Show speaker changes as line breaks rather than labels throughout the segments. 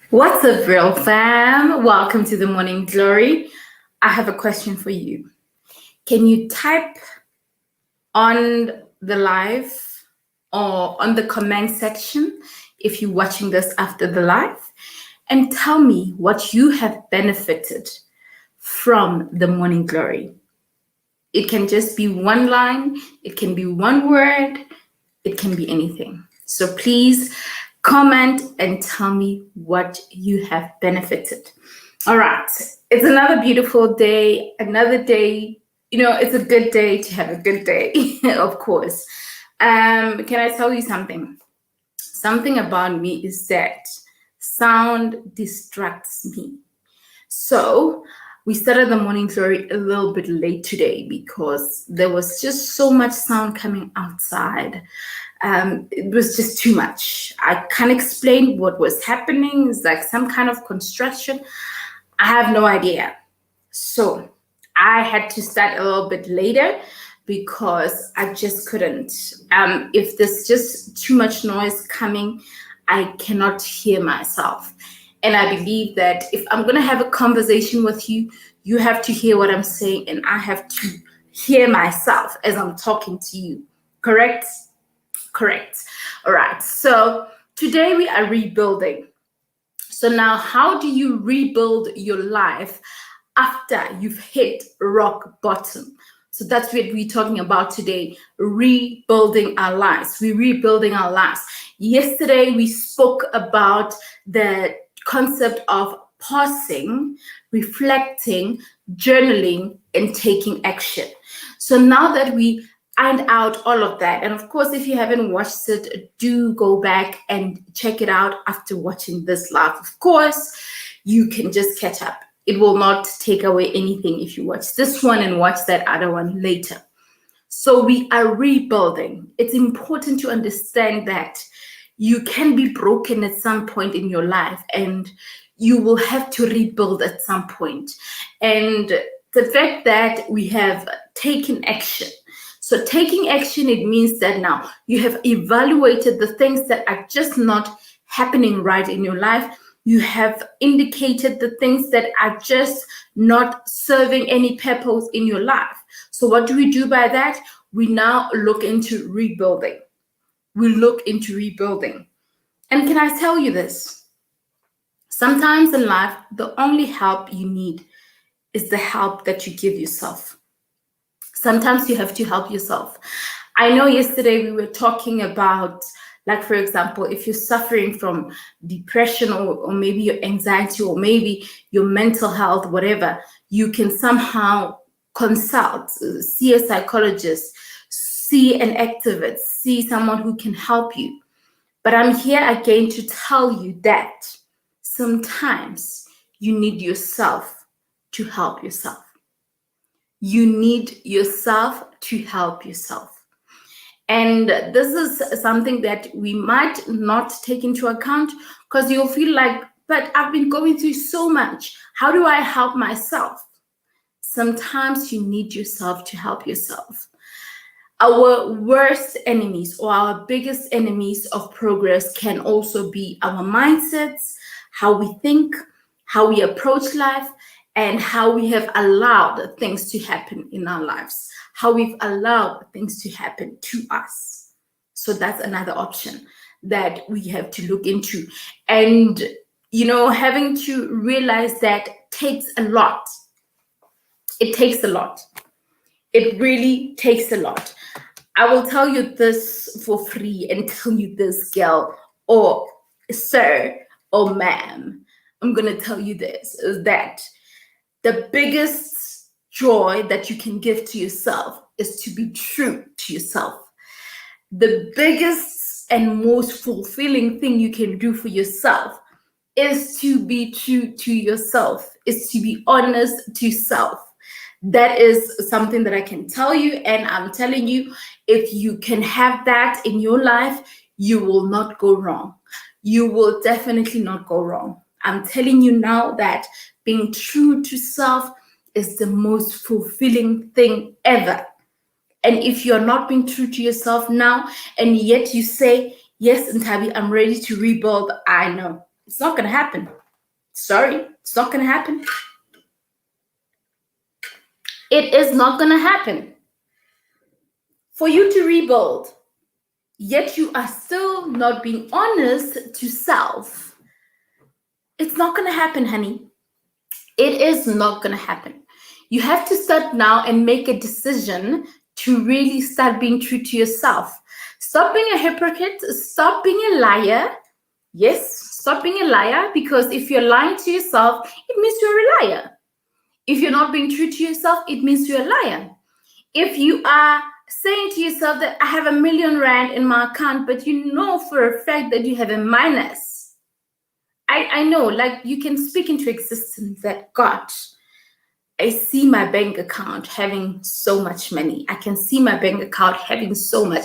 What's up, real fam? Welcome to the Morning Glory. I have a question for you. Can you type on the live or on the comment section if you're watching this after the live and tell me what you have benefited from the Morning Glory? It can just be one line, it can be one word, it can be anything. So please comment and tell me what you have benefited. All right, it's another beautiful day, another day. It's a good day to have a good day, of course. Can I tell you something? Something about me is that sound distracts me. So we started the Morning Glory a little bit late today because there was just so much sound coming outside. It was just too much. I can't explain what was happening. It's like some kind of construction. I have no idea. So I had to start a little bit later because I just couldn't. If there's just too much noise coming, I cannot hear myself. And I believe that if I'm going to have a conversation with you, you have to hear what I'm saying and I have to hear myself as I'm talking to you. Correct? Correct. All right. So today we are rebuilding. So now, how do you rebuild your life after you've hit rock bottom? So that's what we're talking about today, rebuilding our lives. We're rebuilding our lives. Yesterday, we spoke about the concept of pausing, reflecting, journaling, and taking action. So now that we ironed out all of that, and of course, if you haven't watched it, do go back and check it out after watching this live. Of course, you can just catch up. It will not take away anything if you watch this one and watch that other one later. So we are rebuilding. It's important to understand that you can be broken at some point in your life and you will have to rebuild at some point. And the fact that we have taken action. So taking action, it means that now you have evaluated the things that are just not happening right in your life. You have indicated the things that are just not serving any purpose in your life. So what do we do by that? We now look into rebuilding. We look into rebuilding. And can I tell you this? Sometimes in life, the only help you need is the help that you give yourself. Sometimes you have to help yourself. I know yesterday we were talking about, like, for example, if you're suffering from depression or maybe your anxiety or maybe your mental health, whatever, you can somehow consult, see a psychologist, see an activist, see someone who can help you. But I'm here again to tell you that sometimes you need yourself to help yourself. You need yourself to help yourself. And this is something that we might not take into account because you'll feel like, but I've been going through so much. How do I help myself? Sometimes you need yourself to help yourself. Our worst enemies or our biggest enemies of progress can also be our mindsets, how we think, how we approach life, and how we have allowed things to happen in our lives, how we've allowed things to happen to us. So that's another option that we have to look into. And, having to realize that takes a lot. It takes a lot. It really takes a lot. I will tell you this for free and tell you this, girl, or sir, or ma'am. I'm going to tell you this, is that the biggest joy that you can give to yourself is to be true to yourself. The biggest and most fulfilling thing you can do for yourself is to be true to yourself, is to be honest to self. That is something that I can tell you, and I'm telling you, if you can have that in your life, you will not go wrong. You will definitely not go wrong. I'm telling you now that being true to self is the most fulfilling thing ever. And if you're not being true to yourself now, and yet you say, yes, Nthabi, I'm ready to rebuild, I know it's not going to happen. Sorry, it's not going to happen. It is not going to happen. For you to rebuild, yet you are still not being honest to self, it's not going to happen, honey. It is not going to happen. You have to start now and make a decision to really start being true to yourself. Stop being a hypocrite. Stop being a liar. Yes, stop being a liar, because if you're lying to yourself, it means you're a liar. If you're not being true to yourself, it means you're a liar. If you are saying to yourself that I have R1 million in my account, but you know for a fact that you have a minus, I know, like, you can speak into existence that, God, I see my bank account having so much money. I can see my bank account having so much.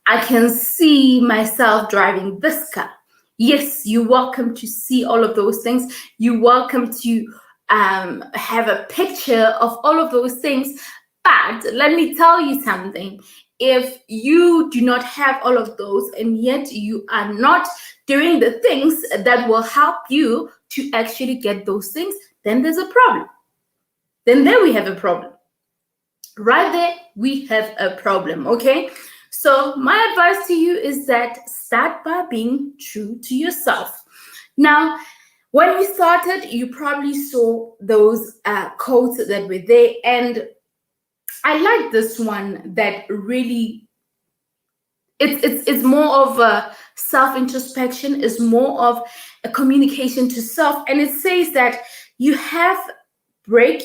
I can see myself driving this car. Yes, you're welcome to see all of those things. You're welcome to have a picture of all of those things. But let me tell you something. If you do not have all of those, and yet you are not doing the things that will help you to actually get those things, then there's a problem. Then there we have a problem. Right there, we have a problem, okay? So my advice to you is that start by being true to yourself. Now, when we started, you probably saw those quotes that were there, and I like this one that really, it's more of a self-introspection, is more of a communication to self, and it says that you have to break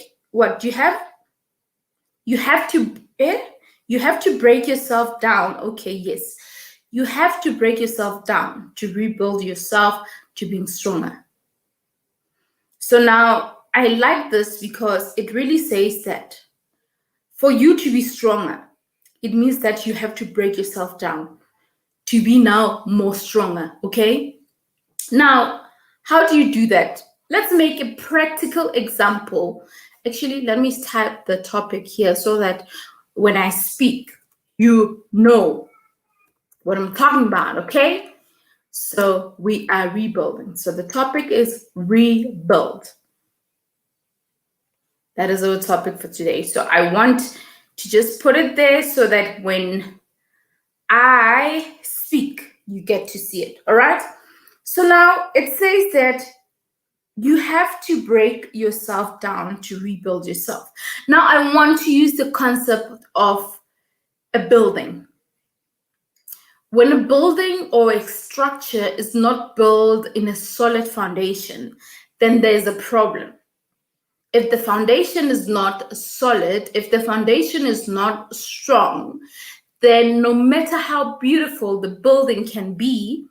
yourself down. Okay, yes, you have to break yourself down to rebuild yourself to being stronger. So now I like this because it really says that for you to be stronger, it means that you have to break yourself down to be now more stronger. Okay, now how do you do that? Let's make a practical example. Actually, let me type the topic here so that when I speak, you know what I'm talking about, okay? So we are rebuilding. So the topic is rebuild. That is our topic for today. So I want to just put it there so that when I speak, you get to see it, all right? So now it says that you have to break yourself down to rebuild yourself. Now, I want to use the concept of a building. When a building or a structure is not built in a solid foundation, then there's a problem. If the foundation is not solid, if the foundation is not strong, then no matter how beautiful the building can be,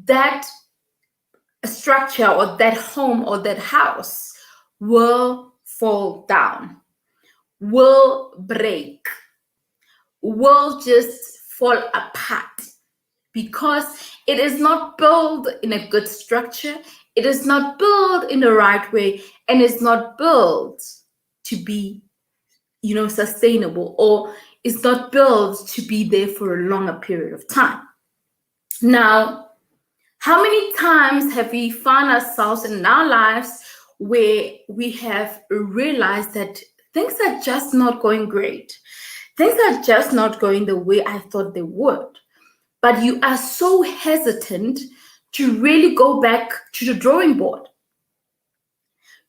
that structure or that home or that house will fall down, will break, will just fall apart, because it is not built in a good structure, it is not built in the right way, and it's not built to be, sustainable, or it's not built to be there for a longer period of time. Now, how many times have we found ourselves in our lives where we have realized that things are just not going great? Things are just not going the way I thought they would. But you are so hesitant to really go back to the drawing board.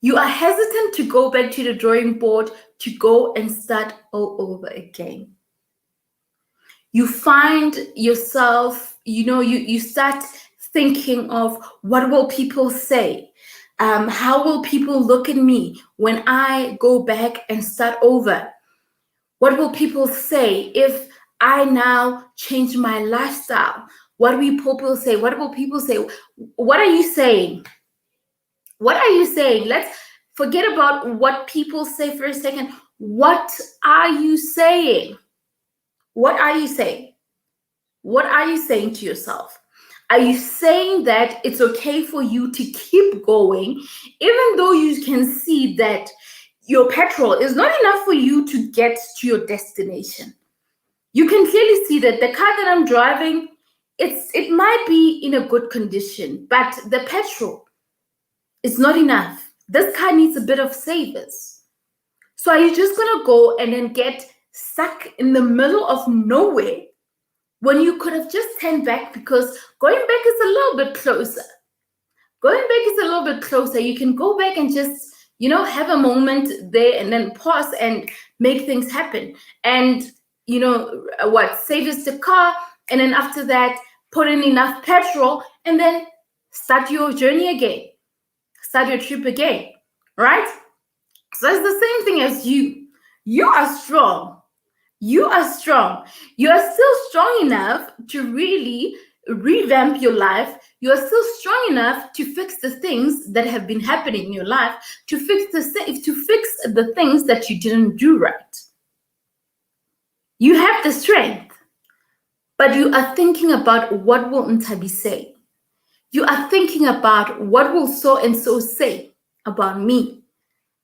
You are hesitant to go back to the drawing board to go and start all over again. You find yourself, you start thinking of, what will people say? How will people look at me when I go back and start over? What will people say if I now change my lifestyle? What will people say? What will people say? What are you saying? What are you saying? Let's forget about what people say for a second. What are you saying? What are you saying? What are you saying to yourself? Are you saying that it's okay for you to keep going, even though you can see that your petrol is not enough for you to get to your destination? You can clearly see that the car that I'm driving, it might be in a good condition, but the petrol is not enough. This car needs a bit of savers. So are you just going to go and then get stuck in the middle of nowhere when you could have just turned back? Because going back is a little bit closer. Going back is a little bit closer. You can go back and just, have a moment there and then pause and make things happen. And, savers the car. And then after that, put in enough petrol and then start your journey again. Start your trip again, right? So it's the same thing as you. You are strong. You are strong. You are still strong enough to really revamp your life. You are still strong enough to fix the things that have been happening in your life, to fix the things that you didn't do right. You have the strength, but you are thinking about what will Nthabi say. You are thinking about what will so and so say about me.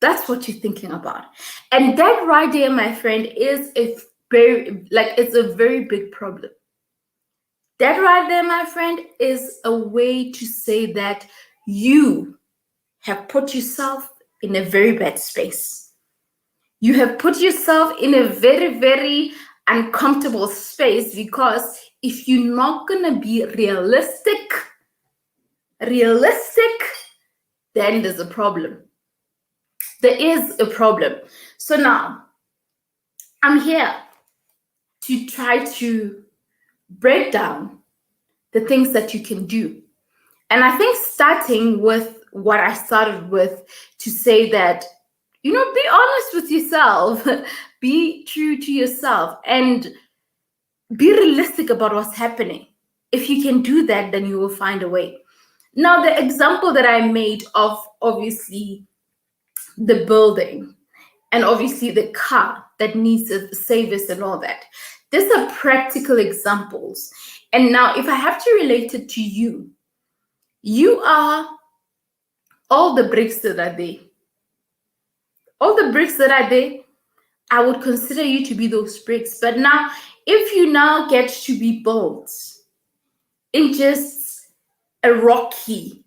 That's what you're thinking about. And that right there, my friend, is it's a very big problem. That right there, my friend, is a way to say that you have put yourself in a very bad space. You have put yourself in a very, very uncomfortable space, because if you're not going to be realistic, then there's a problem. There is a problem. So now I'm here to try to break down the things that you can do. And I think starting with what I started with, to say that, be honest with yourself, be true to yourself, and be realistic about what's happening. If you can do that, then you will find a way. Now, the example that I made of obviously the building and obviously the car that needs the savers and all that, these are practical examples. And now if I have to relate it to you, you are all the bricks that are there. All the bricks that are there, I would consider you to be those bricks. But now, if you now get to be built in just a rocky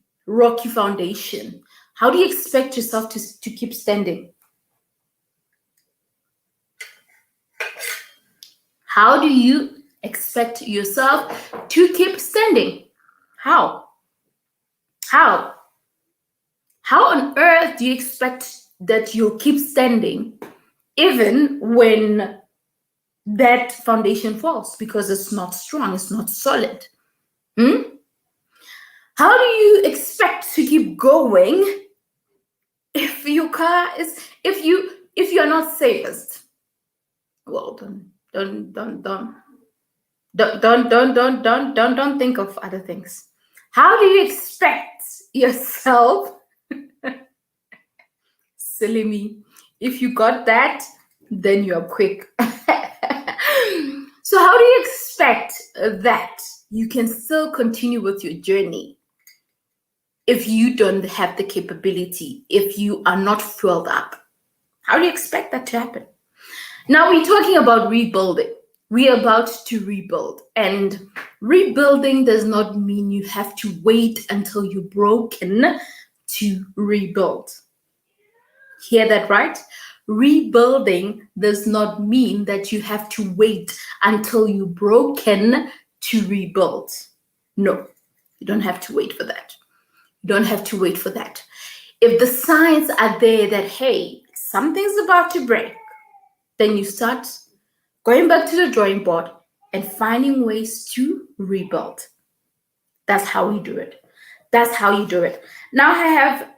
foundation, how do you expect yourself to keep standing? How do you expect yourself to keep standing? How? How on earth do you expect that you'll keep standing even when that foundation falls, because it's not strong, it's not solid? How do you expect to keep going if your car is, if you are not safest? Well, don't think of other things. How do you expect yourself? Silly me. If you got that, then you're quick. So how do you expect that you can still continue with your journey if you don't have the capability, if you are not filled up? How do you expect that to happen? Now we're talking about rebuilding. We're about to rebuild. And rebuilding does not mean you have to wait until you're broken to rebuild. Hear that right? Rebuilding does not mean that you have to wait until you're broken to rebuild. No, you don't have to wait for that. You don't have to wait for that. If the signs are there that, hey, something's about to break, then you start going back to the drawing board and finding ways to rebuild. That's how we do it. That's how you do it. Now I have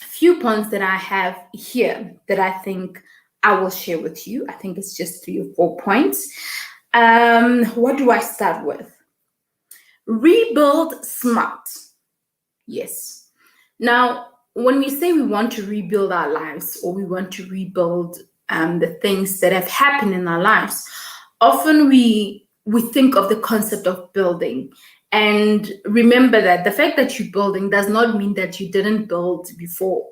a few points that I have here that I think I will share with you. I think it's just 3 or 4 points. What do I start with? Rebuild smart. Yes. Now, when we say we want to rebuild our lives, or we want to rebuild the things that have happened in our lives, often we think of the concept of building. And remember that the fact that you're building does not mean that you didn't build before.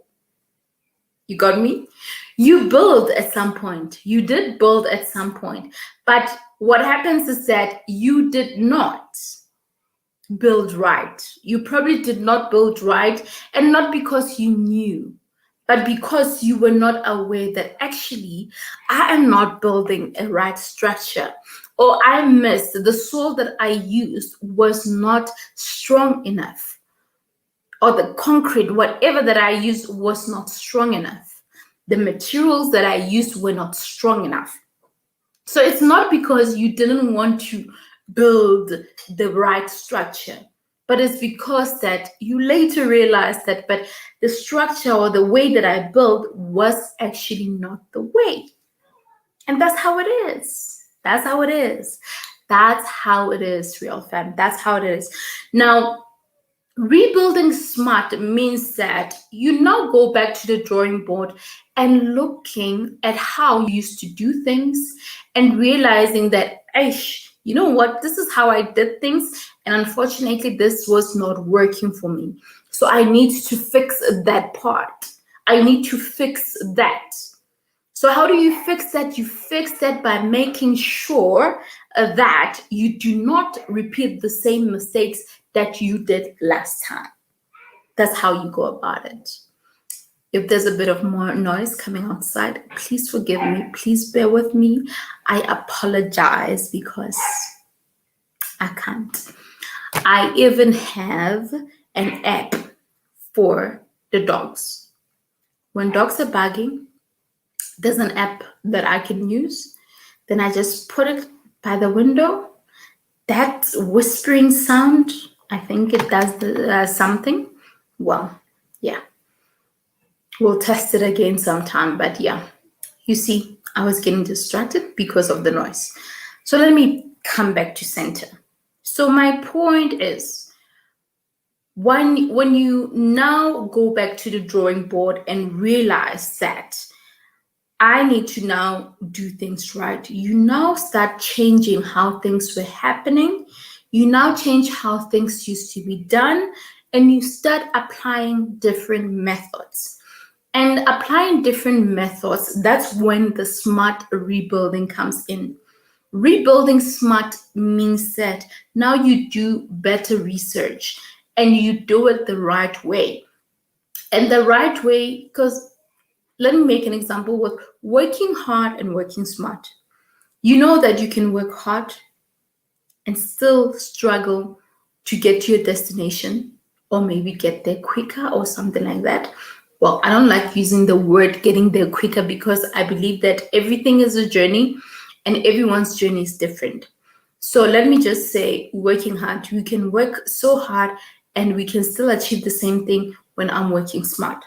You got me? You build at some point. You did build at some point. But what happens is that you did not build right. You probably did not build right, and not because you knew, but because you were not aware that actually I am not building a right structure, or I missed the soil that I used was not strong enough, or the concrete, whatever that I used was not strong enough. The materials that I used were not strong enough. So it's not because you didn't want to build the right structure, but it's because that you later realized that, but the structure or the way that I built was actually not the way. And that's how it is. That's how it is. That's how it is, real fam. That's how it is. Now, rebuilding smart means that you now go back to the drawing board and looking at how you used to do things and realizing that, you know what, this is how I did things. And unfortunately, this was not working for me. So I need to fix that part. I need to fix that. So how do you fix that? You fix that by making sure that you do not repeat the same mistakes that you did last time. That's how you go about it. If there's a bit of more noise coming outside, please forgive me. Please bear with me. I apologize because I can't. I even have an app for the dogs. When dogs are barking, there's an app that I can use. Then I just put it by the window. That whispering sound, I think it does something. Well, yeah. We'll test it again sometime. But yeah, you see, I was getting distracted because of the noise. So let me come back to center. So my point is, when you now go back to the drawing board and realize that I need to now do things right, you now start changing how things were happening. You now change how things used to be done, and you start applying different methods. And applying different methods, that's when the smart rebuilding comes in. Rebuilding smart means that now you do better research and you do it the right way. And the right way, because let me make an example with working hard and working smart. You know that you can work hard and still struggle to get to your destination, or maybe get there quicker or something like that. Well, I don't like using the word getting there quicker because I believe that everything is a journey and everyone's journey is different. So let me just say, working hard, we can work so hard and we can still achieve the same thing when I'm working smart.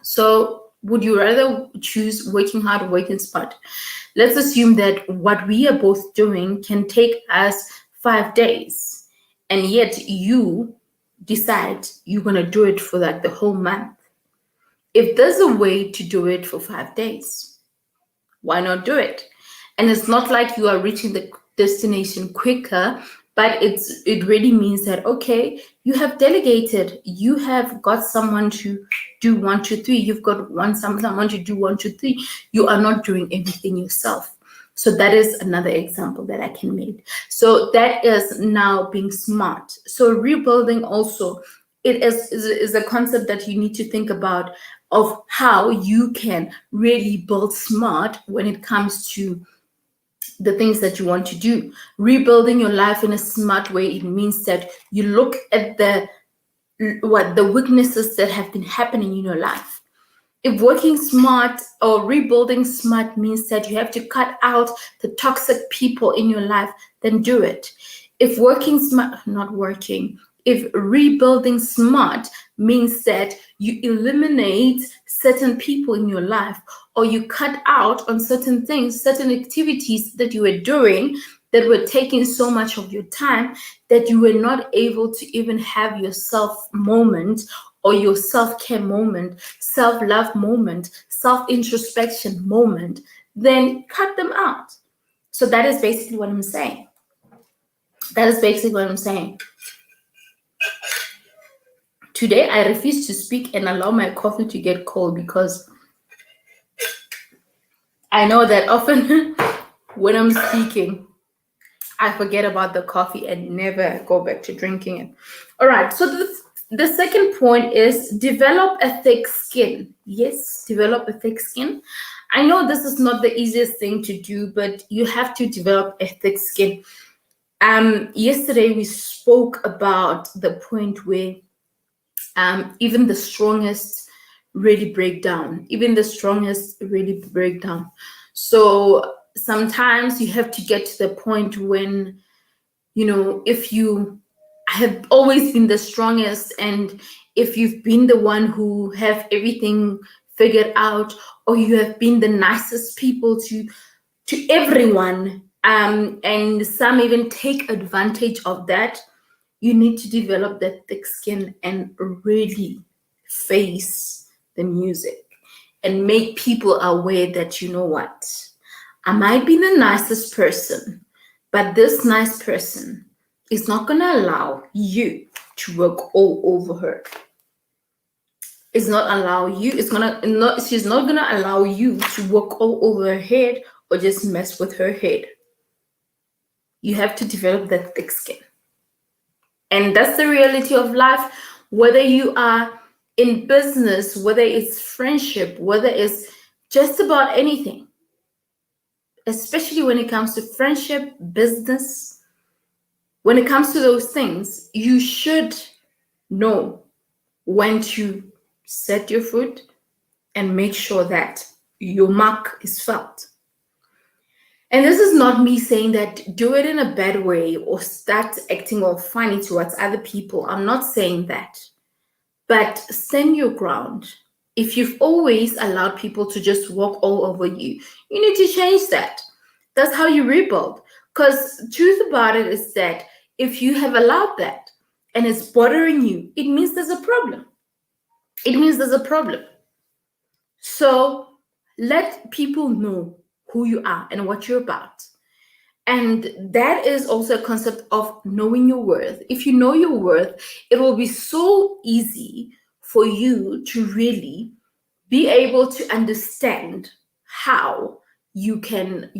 So would you rather choose working hard or working smart? Let's assume that what we are both doing can take us 5 days, and yet you decide you're going to do it for like the whole month. If there's a way to do it for 5 days, why not do it? And it's not like you are reaching the destination quicker, but it really means that, okay, you have delegated, you have got someone to do 1, 2, 3, you've got someone to do 1, 2, 3. You are not doing everything yourself. So that is another example that I can make. So that is now being smart. So rebuilding also, it is a concept that you need to think about, of how you can really build smart when it comes to the things that you want to do. Rebuilding your life in a smart way, it means that you look at the weaknesses that have been happening in your life. If working smart or rebuilding smart means that you have to cut out the toxic people in your life, then do it. If rebuilding smart means that you eliminate certain people in your life, or you cut out on certain things, certain activities that you were doing that were taking so much of your time that you were not able to even have your self moment or your self-care moment, self-love moment, self-introspection moment, then cut them out. So that is basically what I'm saying. That is basically what I'm saying. Today, I refuse to speak and allow my coffee to get cold because I know that often when I'm speaking, I forget about the coffee and never go back to drinking it. All right, so the second point is develop a thick skin. Yes, develop a thick skin. I know this is not the easiest thing to do, but you have to develop a thick skin. Yesterday we spoke about the point where even the strongest really break down. Even the strongest really break down. So sometimes you have to get to the point when, if you have always been the strongest and if you've been the one who have everything figured out, or you have been the nicest people to everyone, and some even take advantage of that, you need to develop that thick skin and really face the music and make people aware that, you know what, I might be the nicest person, but this nice person is not going to allow you to work all over her. She's not going to allow you to work all over her head or just mess with her head. You have to develop that thick skin. And that's the reality of life, whether you are in business, whether it's friendship, whether it's just about anything, especially when it comes to friendship, business. When it comes to those things, you should know when to set your foot and make sure that your mark is felt. And this is not me saying that do it in a bad way or start acting all funny towards other people. I'm not saying that. But stand your ground. If you've always allowed people to just walk all over you, you need to change that. That's how you rebuild. Because the truth about it is that if you have allowed that and it's bothering you, it means there's a problem. It means there's a problem. So let people know who you are and what you're about. And that is also a concept of knowing your worth. If you know your worth, it will be so easy for you to really be able to understand how you can,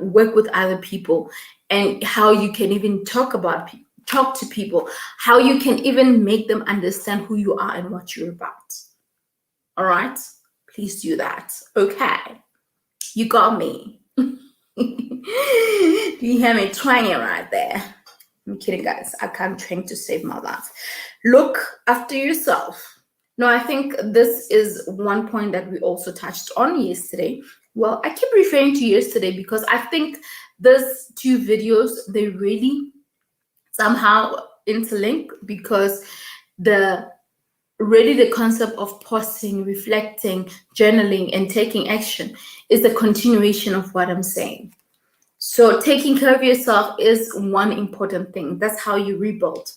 work with other people, and how you can even talk to people, how you can even make them understand who you are and what you're about. All right, please do that. Okay, you got me. Do you hear me twanging right there? I'm kidding, guys. I can't twang to save my life. Look after yourself. No, I think this is one point that we also touched on yesterday. Well, I keep referring to yesterday because I think these two videos, they really somehow interlink, because the concept of pausing, reflecting, journaling, and taking action is a continuation of what I'm saying. So taking care of yourself is one important thing. That's how you rebuild.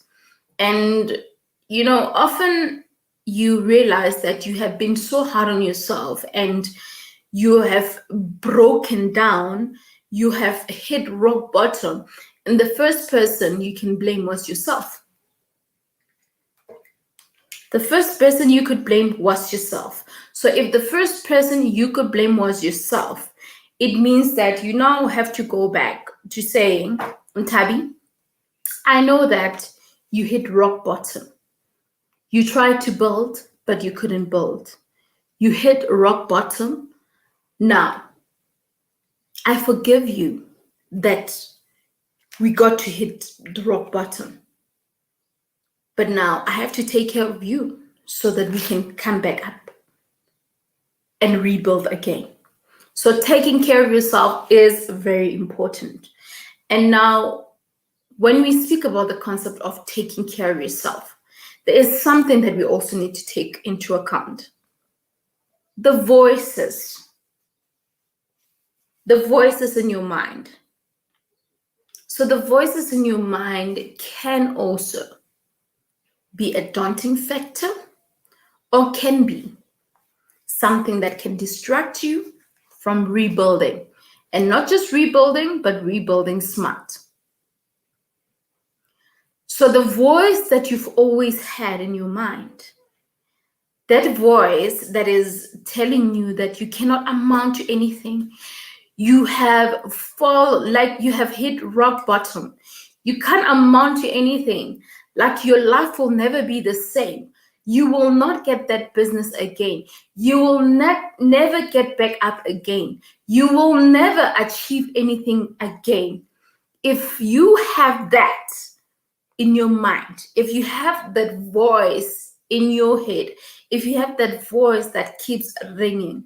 And, often you realize that you have been so hard on yourself and you have broken down, you have hit rock bottom, and the first person you can blame was yourself. The first person you could blame was yourself. So if the first person you could blame was yourself, it means that you now have to go back to saying, Nthabi, I know that you hit rock bottom. You tried to build, but you couldn't build. You hit rock bottom. Now, I forgive you that we got to hit the rock bottom. But now I have to take care of you so that we can come back up and rebuild again. So taking care of yourself is very important. And now, when we speak about the concept of taking care of yourself, there is something that we also need to take into account. The voices in your mind. So the voices in your mind can also be a daunting factor or can be something that can distract you from rebuilding. And not just rebuilding, but rebuilding smart. So the voice that you've always had in your mind, that voice that is telling you that you cannot amount to anything, you have you have hit rock bottom, you can't amount to anything, like your life will never be the same, you will not get that business again, you will never get back up again, you will never achieve anything again. If you have that in your mind, if you have that voice in your head, if you have that voice that keeps ringing,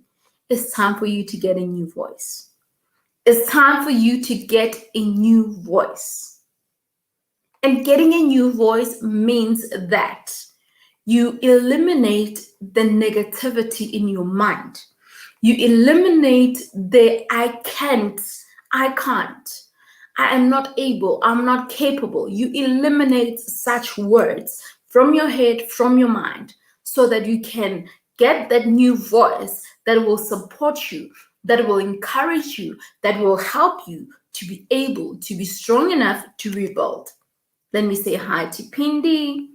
it's time for you to get a new voice. It's time for you to get a new voice. And getting a new voice means that you eliminate the negativity in your mind. You eliminate the I can't, I am not able, I'm not capable. You eliminate such words from your head, from your mind, so that you can get that new voice that will support you, that will encourage you, that will help you to be able to be strong enough to rebuild. Let me say hi to Pindi.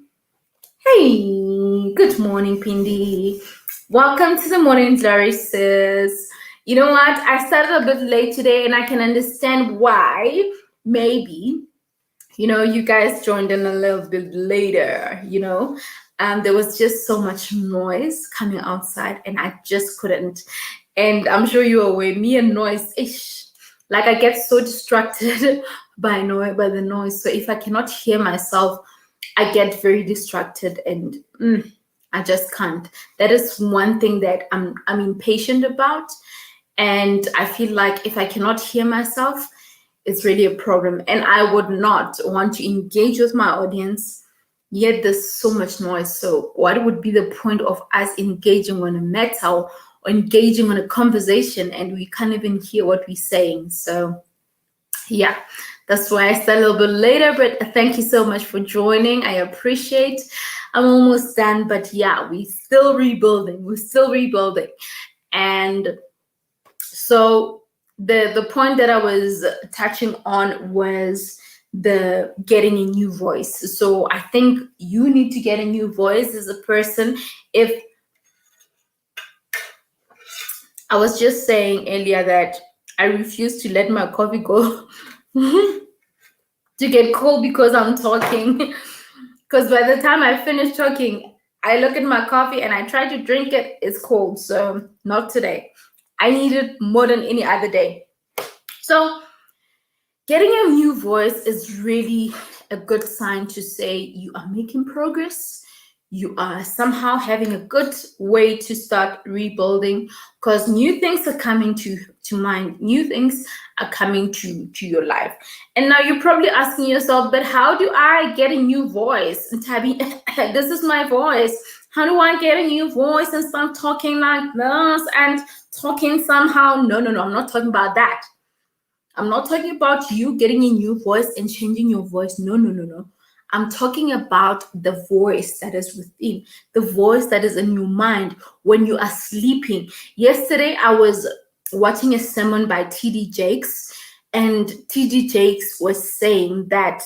Hey, good morning, Pindi. Welcome to the Morning Glory, sis. You know what? I started a bit late today and I can understand why. Maybe, you guys joined in a little bit later, there was just so much noise coming outside and I just couldn't. And I'm sure you're aware, me and noise, like I get so distracted by the noise. So if I cannot hear myself, I get very distracted and I just can't. That is one thing that I'm impatient about. And I feel like if I cannot hear myself, it's really a problem. And I would not want to engage with my audience, yet there's so much noise. So what would be the point of us engaging on a matter or engaging on a conversation and we can't even hear what we're saying? So yeah, that's why I started a little bit later, but thank you so much for joining. I appreciate. I'm almost done, but yeah, we're still rebuilding. And so the point that I was touching on was the getting a new voice. So I think you need to get a new voice as a person. If I was just saying earlier that I refuse to let my coffee go to get cold because I'm talking. Because by the time I finish talking, I look at my coffee and I try to drink it, it's cold. So not today. I need it more than any other day. So getting a new voice is really a good sign to say you are making progress. You are somehow having a good way to start rebuilding, because new things are coming to mind. New things are coming to your life. And now you're probably asking yourself, but how do I get a new voice? Ntabi, this is my voice. How do I get a new voice and start talking like this and talking somehow? No, I'm not talking about that. I'm not talking about you getting a new voice and changing your voice. No. I'm talking about the voice that is within, the voice that is in your mind when you are sleeping. Yesterday, I was watching a sermon by T.D. Jakes, and T.D. Jakes was saying that,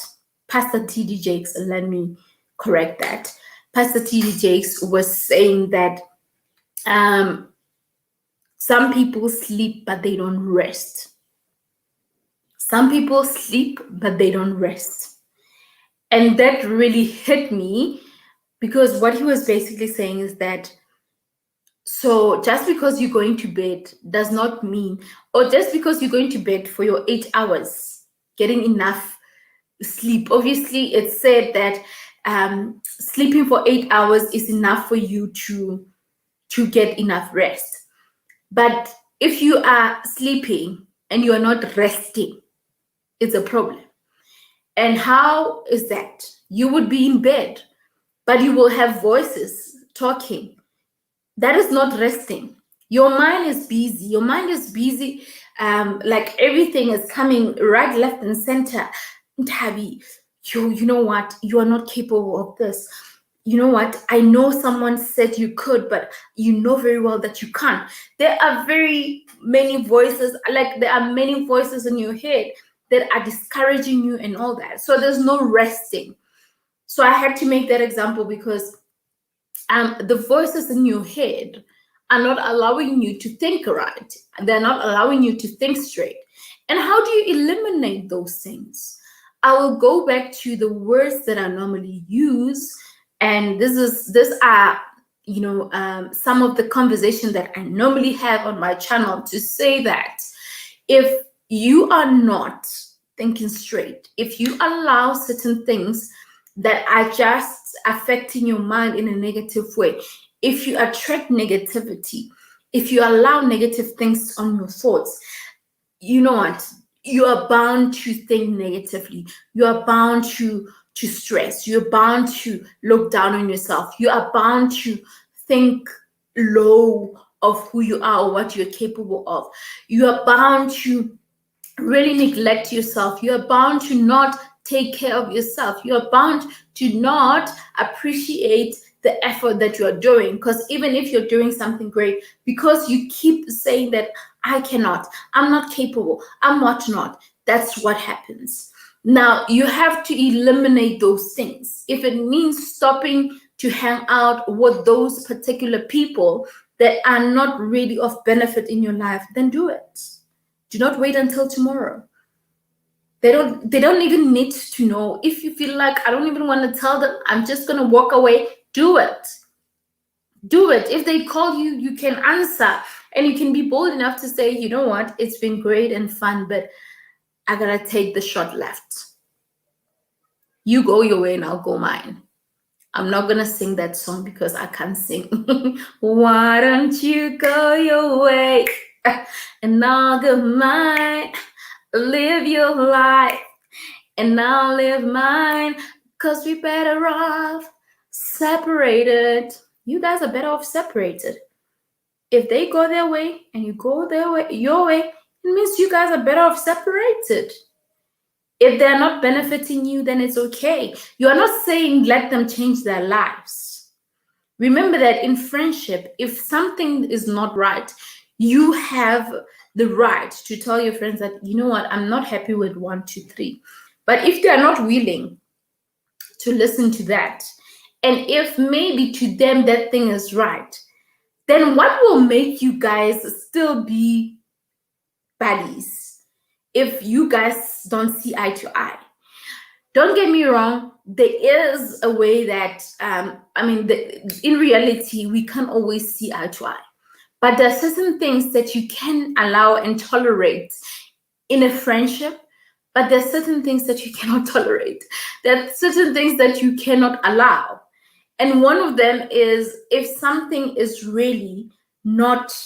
Pastor T.D. Jakes, let me correct that. Pastor T.D. Jakes was saying that some people sleep, but they don't rest. Some people sleep, but they don't rest. And that really hit me, because what he was basically saying is that, so just because you're going to bed does not mean, or just because you're going to bed for your 8 hours, getting enough sleep. Obviously, it's said that sleeping for 8 hours is enough for you to get enough rest. But if you are sleeping and you are not resting, it's a problem. And how is that? You would be in bed, but you will have voices talking. That is not resting. Your mind is busy. Like everything is coming right, left, and center. Nthabi, you know what? You are not capable of this. You know what? I know someone said you could, but you know very well that you can't. There are very many voices, like there are many voices in your head that are discouraging you and all that. So there's no resting. So I had to make that example because the voices in your head are not allowing you to think right. They're not allowing you to think straight. And how do you eliminate those things? I will go back to the words that I normally use, and this are some of the conversation that I normally have on my channel to say that if you are not thinking straight, if you allow certain things that are just affecting your mind in a negative way, if you attract negativity, if you allow negative things on your thoughts, you know what? You are bound to think negatively. You are bound to stress. You're bound to look down on yourself. You are bound to think low of who you are or what you're capable of. You are bound to really neglect yourself. You are bound to not take care of yourself. You are bound to not appreciate the effort that you are doing. Because even if you're doing something great, because you keep saying that I cannot, I'm not capable, I'm not, that's what happens. Now you have to eliminate those things. If it means stopping to hang out with those particular people that are not really of benefit in your life, then do it. Do not wait until tomorrow. They don't even need to know. If you feel like I don't even want to tell them, I'm just gonna walk away, do it. Do it. If they call you, you can answer. And you can be bold enough to say, you know what, it's been great and fun, but I gotta take the shot left. You go your way and I'll go mine. I'm not gonna sing that song because I can't sing. Why don't you go your way and I'll go mine? Live your life and I'll live mine, cause we better off separated. You guys are better off separated. If they go their way and you go their way, your way, it means you guys are better off separated. If they're not benefiting you, then it's okay. You are not saying let them change their lives. Remember that in friendship, if something is not right, you have the right to tell your friends that, you know what, I'm not happy with 1, 2, 3. But if they are not willing to listen to that, and if maybe to them that thing is right, then what will make you guys still be buddies if you guys don't see eye to eye? Don't get me wrong, there is a way that, in reality, we can't always see eye to eye. But there are certain things that you can allow and tolerate in a friendship, but there are certain things that you cannot tolerate. There are certain things that you cannot allow. And one of them is if something is really not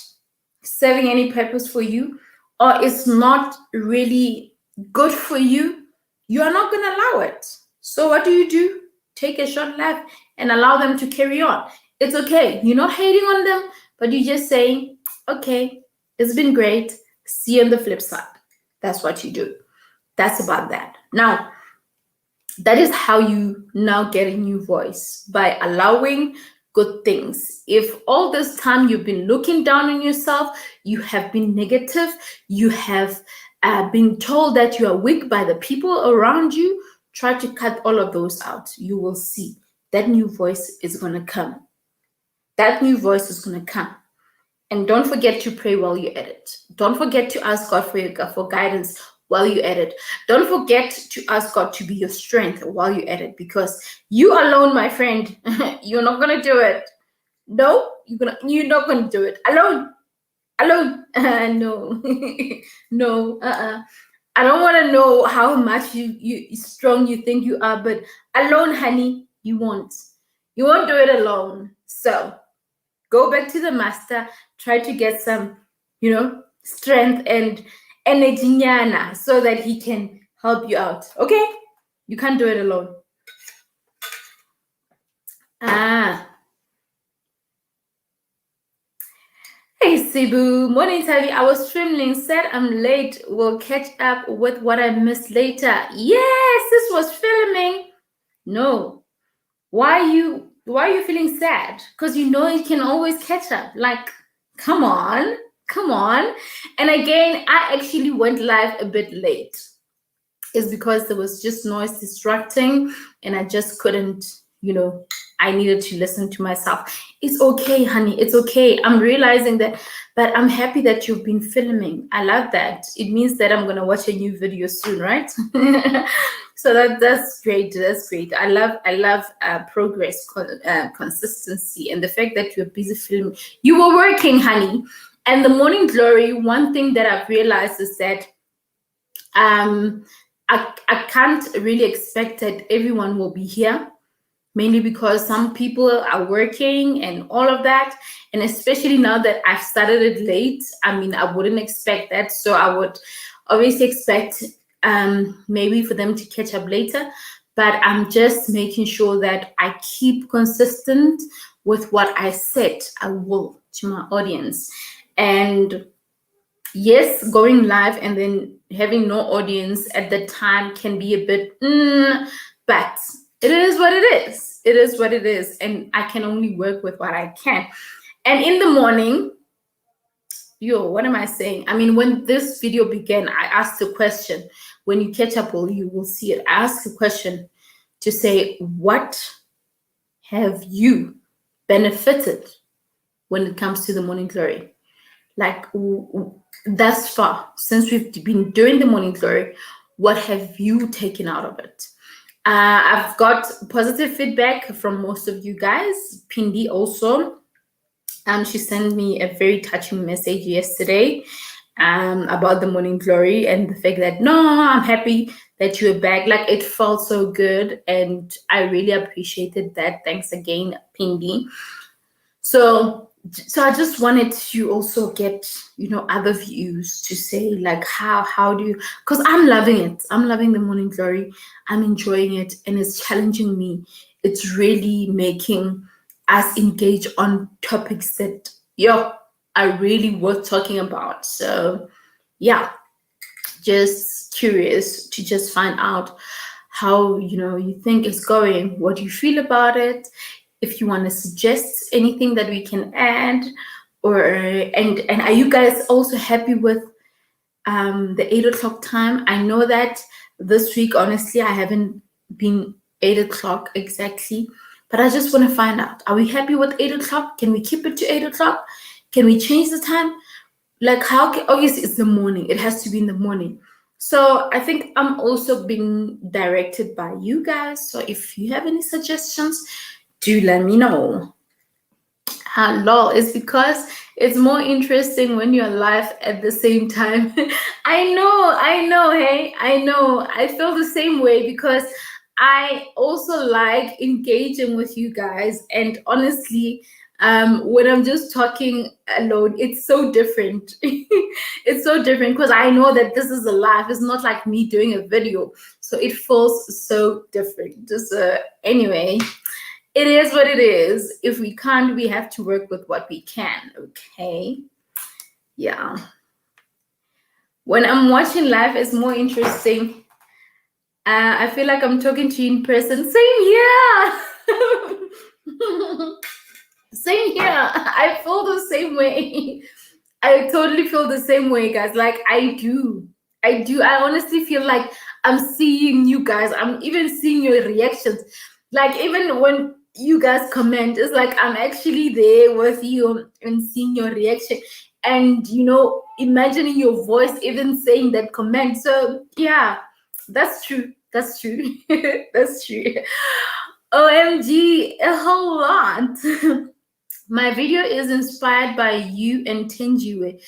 serving any purpose for you, or it's not really good for you, you are not going to allow it. So what do? Take a shot left and allow them to carry on. It's okay. You're not hating on them, but you're just saying, okay, it's been great. See you on the flip side. That's what you do. That's about that. Now, that is how you now get a new voice, by allowing good things. If all this time you've been looking down on yourself, you have been negative, you have been told that you are weak by the people around you, try to cut all of those out. You will see that new voice is going to come. That new voice is going to come. And don't forget to pray while you edit. Don't forget to ask God for guidance while you edit. Don't forget to ask God to be your strength while you edit, because you alone, my friend, you're not going to do it. No, you're not going to do it alone. No. No. I don't want to know how much you strong you think you are, but alone, honey, you won't do it alone. So go back to the master, try to get some strength and energy so that he can help you out. Okay, you can't do it alone. Hey, Sibu. Morning, Tavi. I was trembling. Said I'm late. Will catch up with what I missed later. Yes, this was filming. No. Why are you feeling sad? Because you know you can always catch up. Like, come on. And again, I actually went live a bit late. It's because there was just noise distracting and I just couldn't, I needed to listen to myself. It's okay, honey. It's okay. I'm realizing that, but I'm happy that you've been filming. I love that. It means that I'm going to watch a new video soon, right? So that's great. That's great. I love progress, consistency, and the fact that you're busy filming. You were working, honey. And the morning glory, one thing that I've realized is that I can't really expect that everyone will be here, mainly because some people are working and all of that. And especially now that I've started it late, I mean, I wouldn't expect that. So I would obviously expect maybe for them to catch up later. But I'm just making sure that I keep consistent with what I said I will to my audience. And yes, going live and then having no audience at the time can be a bit, but it is what it is. It is what it is. And I can only work with what I can. And in the morning, what am I saying? I mean, when this video began, I asked a question. When you catch up, you will see it. I asked a question to say, what have you benefited when it comes to the morning glory? Like, thus far, since we've been doing the morning glory, what have you taken out of it? I've got positive feedback from most of you guys. Pindi also, she sent me a very touching message yesterday about the morning glory and the fact that, no, I'm happy that you're back. Like, it felt so good, and I really appreciated that. Thanks again, Pindi. So I just wanted to also get, other views to say, like, how do you, because I'm loving it. I'm loving the morning glory. I'm enjoying it, and it's challenging me. It's really making us engage on topics that, are really worth talking about. So yeah, just curious to just find out how, you think it's going, what you feel about it. If you want to suggest anything that we can add, and are you guys also happy with the 8 o'clock time? I know that this week, honestly, I haven't been 8 o'clock exactly, but I just want to find out, are we happy with 8 o'clock? Can we keep it to 8 o'clock? Can we change the time? Like, obviously it's the morning. It has to be in the morning. So I think I'm also being directed by you guys. So if you have any suggestions, do let me know. Hello, it's because it's more interesting when you're live at the same time. I know, hey, I know. I feel the same way because I also like engaging with you guys. And honestly, when I'm just talking alone, it's so different. It's so different because I know that this is a live. It's not like me doing a video. So it feels so different. Just anyway. It is what it is. If we can't, we have to work with what we can, okay? Yeah. When I'm watching live, it's more interesting. I feel like I'm talking to you in person. Same here. Same here. I feel the same way. I totally feel the same way, guys. Like, I do. I honestly feel like I'm seeing you guys. I'm even seeing your reactions. Like, even when you guys comment, it's like I'm actually there with you and seeing your reaction and imagining your voice even saying that comment. So yeah, that's true. That's true. OMG, a whole lot. My video is inspired by you and Tenjiwe.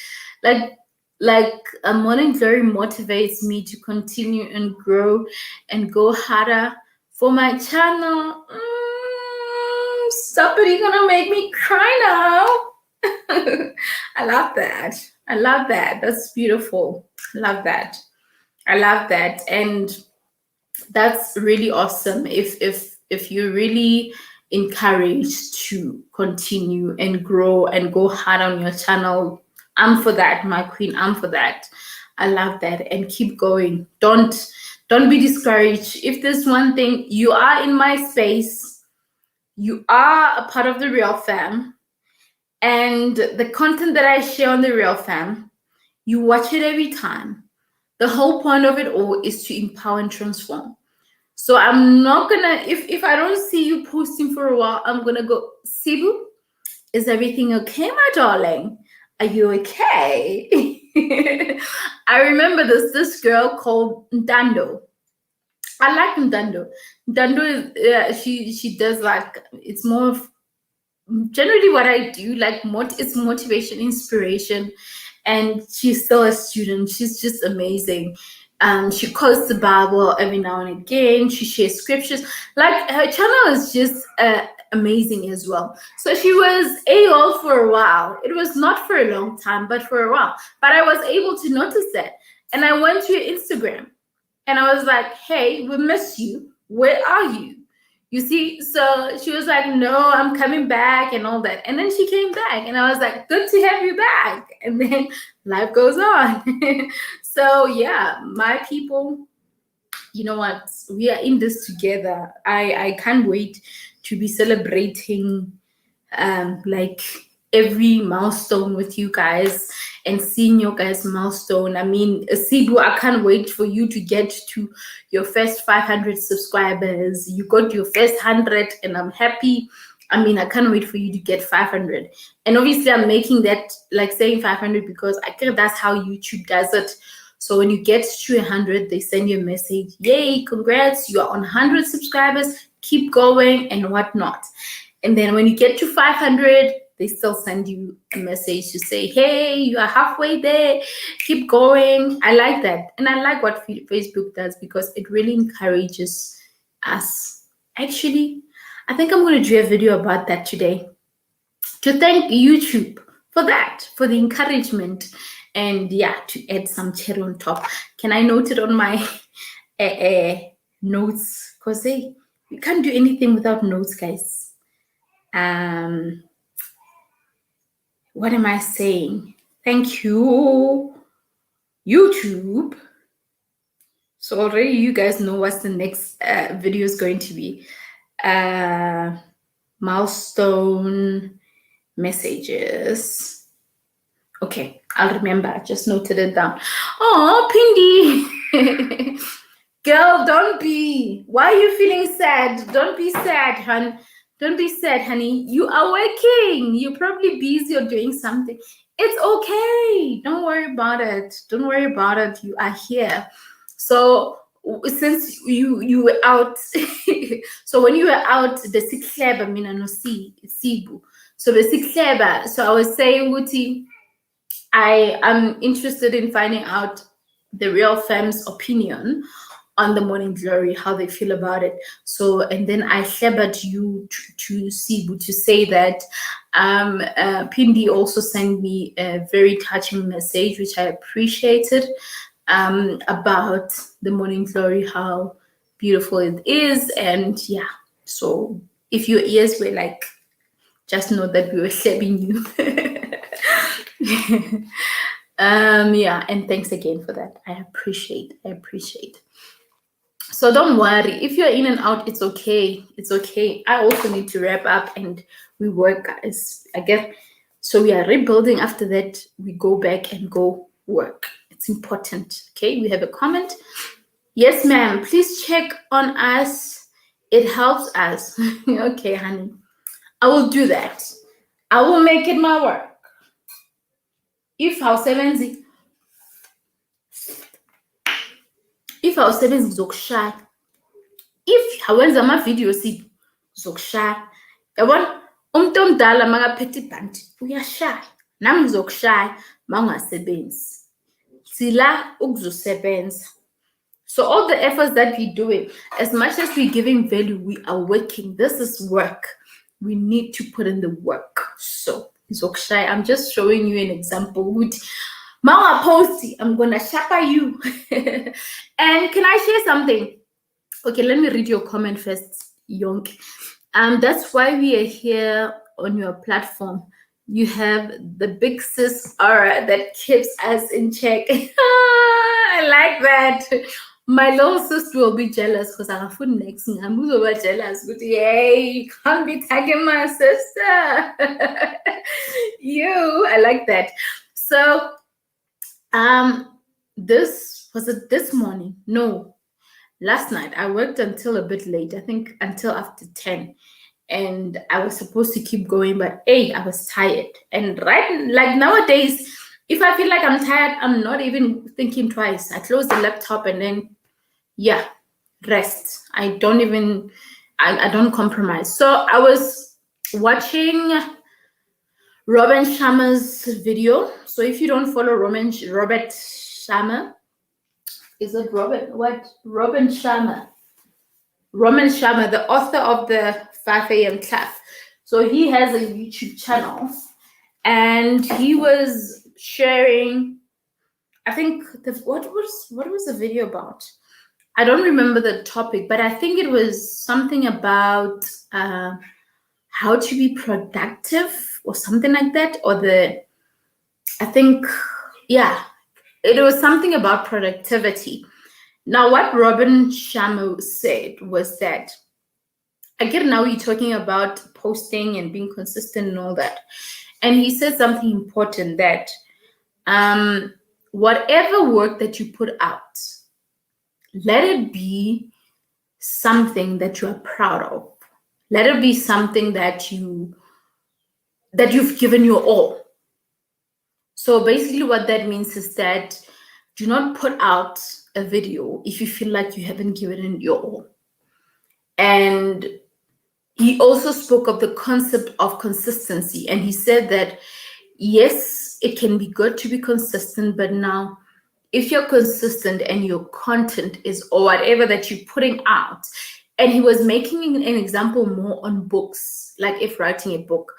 Like a morning glory motivates me to continue and grow and go harder for my channel. Somebody gonna make me cry now. I love that. That's beautiful. I love that. And that's really awesome. If you're really encouraged to continue and grow and go hard on your channel, I'm for that, my queen. I'm for that. I love that. And keep going. Don't be discouraged. If there's one thing, you are in my space, you are a part of the Real Fam, and the content that I share on the Real Fam, you watch it every time. The whole point of it all is to empower and transform. So I'm not gonna, if I don't see you posting for a while, I'm gonna go, Sibu, is everything okay, my darling? Are you okay? I remember this girl called Ndando. I like Ndando. Ndando is she does like, it's more of generally what I do, like it's motivation, inspiration, and she's still a student. She's just amazing. She quotes the Bible every now and again. She shares scriptures. Like, her channel is just amazing as well. So she was AOL for a while. It was not for a long time, but for a while. But I was able to notice that, and I went to her Instagram, and I was like, "Hey, we miss you. Where are you?" You see, so she was like, "No, I'm coming back," and all that. And then she came back, and I was like, "Good to have you back." And then life goes on. So yeah, my people, you know what? We are in this together. I can't wait to be celebrating like every milestone with you guys and seeing your guys' milestone. I mean, Sibu, I can't wait for you to get to your first 500 subscribers. You got your first 100, and I'm happy. I mean, I can't wait for you to get 500. And obviously, I'm making that like saying 500 because I think that's how YouTube does it. So when you get to 100, they send you a message, "Yay, congrats, you are on 100 subscribers, keep going," and whatnot. And then when you get to 500, they still send you a message to say, "Hey, you are halfway there, keep going." I like that. And I like what Facebook does because it really encourages us. Actually, I think I'm going to do a video about that today to thank YouTube for that, for the encouragement. And yeah, to add some cherry on top. Can I note it on my notes? Because hey, we can't do anything without notes, guys. What am I saying? Thank you, YouTube. So already you guys know what's the next video is going to be. Milestone messages. Okay, I'll remember. I just noted it down. Oh, Pindi. Girl, don't be. Why are you feeling sad? Don't be sad, hon. Don't be sad, honey. You are working. You're probably busy or doing something. It's okay. Don't worry about it. Don't worry about it. You are here. So since you were out, so when you were out, the six labor, no Sibu. So the six labor. So I was saying, Wuti, I am interested in finding out the Real Fam's opinion on the Morning Glory, how they feel about it. So, and then I shared you to Sibu to say that Pindi also sent me a very touching message, which I appreciated, about the Morning Glory, how beautiful it is. And yeah, so if your ears were like, just know that we were sharing you. Yeah, and thanks again for that. I appreciate. So don't worry, if you're in and out, it's okay. It's okay. I also need to wrap up and we work, guys. I guess so. We are rebuilding. After that, we go back and go work. It's important. Okay, we have a comment. Yes, ma'am. Please check on us. It helps us. Okay, honey. I will do that. I will make it my work. If awusebenzi ngizokushaya, if awenza amavidiyo Sibu ngizokushaya. Yabona, umuntu omdala makaphethe ibhanti uyashaya, nami ngizokushaya mangasebenzi. Sila ukuzosebenza. So all the efforts that we're doing, as much as we're giving value, we are working. This is work. We need to put in the work. So I'm just showing you an example. Mama Posty, I'm gonna shapa you. And can I share something? Okay, let me read your comment first, Yonk. That's why we are here on your platform. You have the big sis aura that keeps us in check. I like that. My little sister will be jealous because I have food next. I'm jealous. But yay, you can't be tagging my sister. I like that. So, this was it this morning? No, last night. I worked until a bit late. I think until after 10. And I was supposed to keep going, but I was tired. And like nowadays, if I feel like I'm tired, I'm not even thinking twice. I close the laptop and then, rest. I don't compromise. So I was watching Robin Sharma's video. So if you don't follow Robert Sharma, is it Robert? What? Robin Sharma, the author of the 5 a.m. Club. So he has a YouTube channel, and he was sharing, I think, what was the video about? I don't remember the topic, but I think it was something about how to be productive or something like that. It was something about productivity. Now, what Robin Sharma said was that, again, now you're talking about posting and being consistent and all that. And he said something important, that whatever work that you put out, let it be something that you are proud of. Let it be something that you've given your all. So basically what that means is that do not put out a video if you feel like you haven't given it your all. And he also spoke of the concept of consistency. And he said that, yes, it can be good to be consistent, but now if you're consistent and your content is, or whatever that you're putting out, and he was making an example more on books, like if writing a book.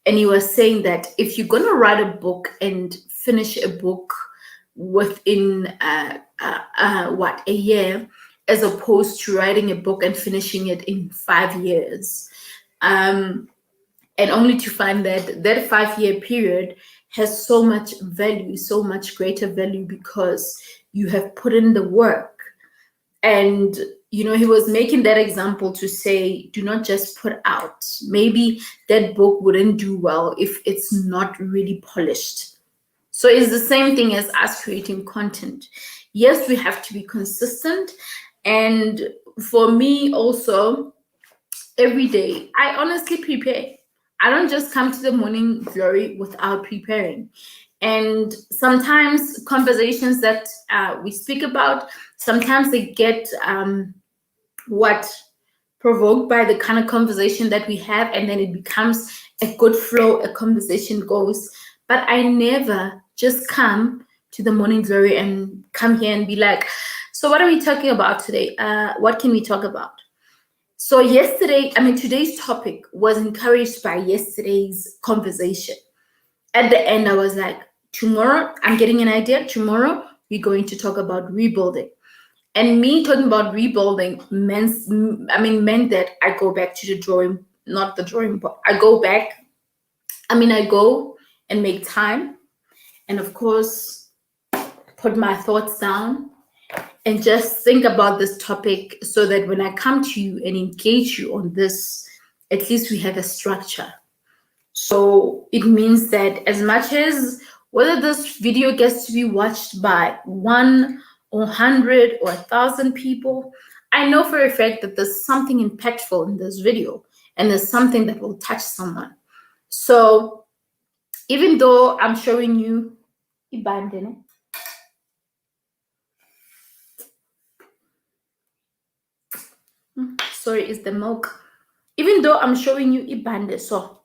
And he was saying that if you're going to write a book and finish a book within a year, as opposed to writing a book and finishing it in 5 years, and only to find that 5-year period has so much value, so much greater value, because you have put in the work. And he was making that example to say, do not just put out. Maybe that book wouldn't do well if it's not really polished. So it's the same thing as us creating content. Yes, we have to be consistent. And for me also, every day, I honestly prepare. I don't just come to the morning glory without preparing. And sometimes conversations that we speak about, sometimes they get provoked by the kind of conversation that we have, and then it becomes a good flow, a conversation goes. But I never just come to the morning glory and come here and be like, so what are we talking about today? What can we talk about? So today's topic was encouraged by yesterday's conversation. At the end, I was like, tomorrow, I'm getting an idea. Tomorrow, we're going to talk about rebuilding. And me talking about rebuilding meant that I go back to not the drawing board. I go and make time, and of course, put my thoughts down and just think about this topic, so that when I come to you and engage you on this, at least we have a structure. So it means that as much as whether this video gets to be watched by 1 or 100 or 1,000 people, I know for a fact that there's something impactful in this video, and there's something that will touch someone. So even though I'm showing you ibandene, sorry, it's the milk. Even though I'm showing you ibande, so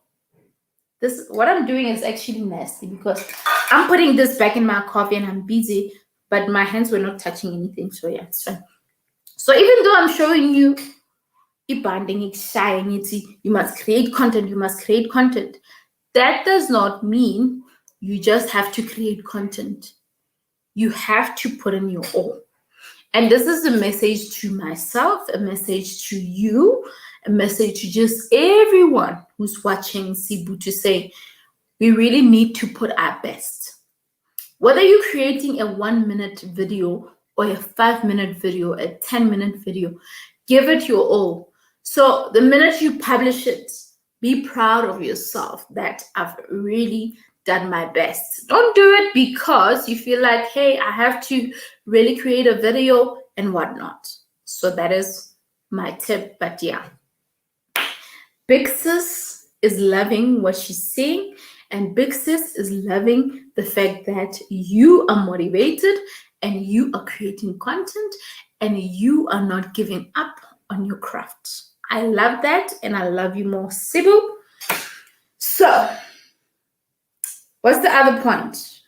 this, what I'm doing is actually nasty, because I'm putting this back in my coffee and I'm busy, but my hands were not touching anything. So yeah, it's fine. So even though I'm showing you ibanding, you must create content, that does not mean you just have to create content. You have to put in your all. And this is a message to myself, a message to you, a message to just everyone who's watching Sibu, to say, we really need to put our best. Whether you're creating a 1-minute video or a 5-minute video, a 10-minute video, give it your all. So the minute you publish it, be proud of yourself that I've really done my best. Don't do it because you feel like, hey, I have to really create a video and whatnot. So that is my tip. But yeah, Big Sis is loving what she's saying, and Big Sis is loving the fact that you are motivated and you are creating content and you are not giving up on your craft. I love that, and I love you more, Sibu. So, what's the other point?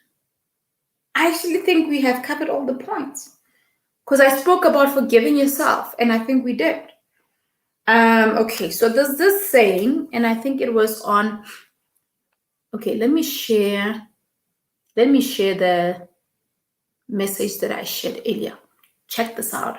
I actually think we have covered all the points because I spoke about forgiving yourself, and I think we did. Okay, so there's this saying, and I think it was on. Okay, let me share the message that I shared earlier. Check this out.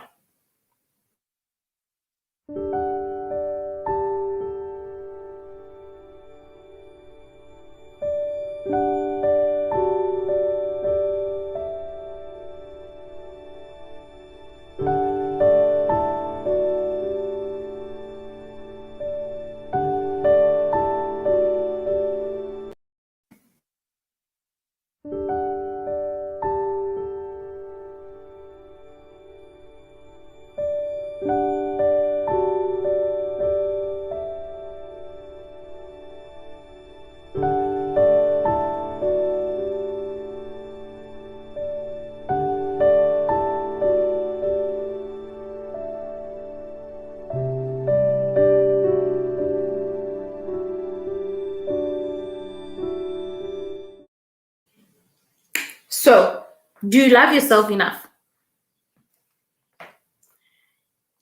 So, do you love yourself enough?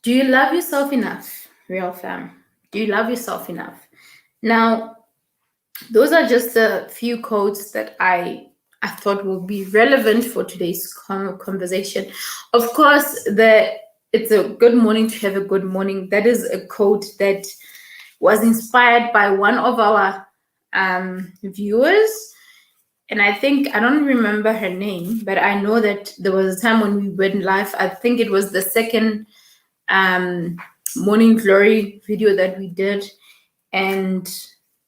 Do you love yourself enough, real fam? Do you love yourself enough? Now, those are just a few quotes that I thought will be relevant for today's conversation. Of course, it's a good morning to have a good morning. That is a quote that was inspired by one of our viewers. And I don't remember her name, but I know that there was a time when we went live. I think it was the second Morning Glory video that we did. And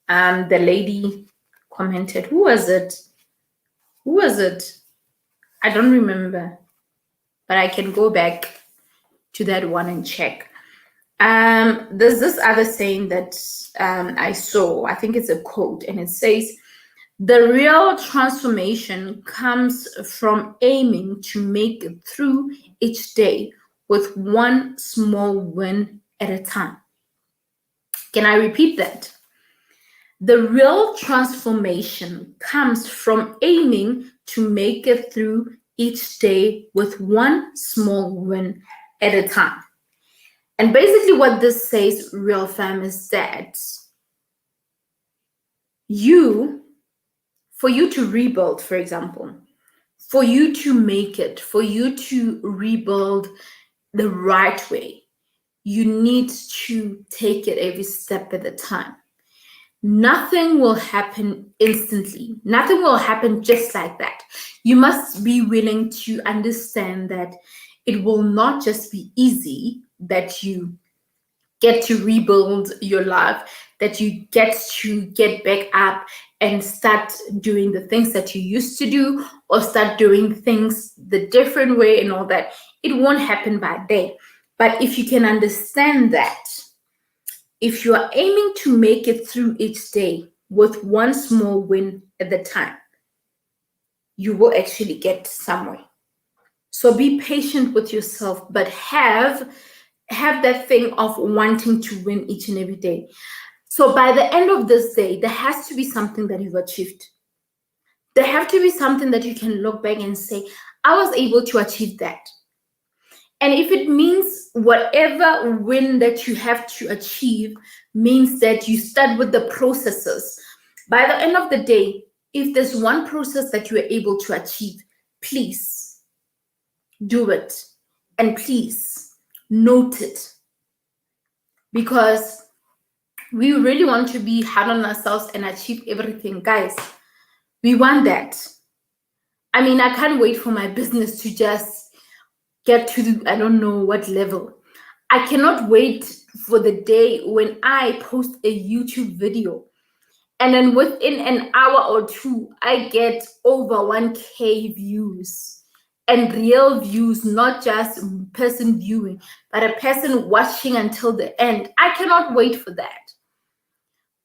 the lady commented, who was it? I don't remember, but I can go back to that one and check. There's this other saying that I saw. I think it's a quote, and it says, the real transformation comes from aiming to make it through each day with one small win at a time. Can I repeat that? The real transformation comes from aiming to make it through each day with one small win at a time. And basically what this says, real fam, is that for you to rebuild, for example, for you to make it, for you to rebuild the right way, you need to take it every step at a time. Nothing will happen instantly. Nothing will happen just like that. You must be willing to understand that it will not just be easy, that you get to rebuild your life, that you get to get back up and start doing the things that you used to do, or start doing things the different way and all that. It won't happen by day. But if you can understand that, if you are aiming to make it through each day with one small win at the time, you will actually get somewhere. So be patient with yourself, but have that thing of wanting to win each and every day. So by the end of this day, there has to be something that you've achieved. There have to be something that you can look back and say, I was able to achieve that. And if it means whatever win that you have to achieve means that you start with the processes, by the end of the day, if there's one process that you are able to achieve, please do it. And please note it. Because we really want to be hard on ourselves and achieve everything. Guys, We want that. I mean, I can't wait for my business to just get to I don't know what level. I cannot wait for the day when I post a YouTube video and then within an hour or two, I get over 1K views and real views, not just person viewing, but a person watching until the end. I cannot wait for that.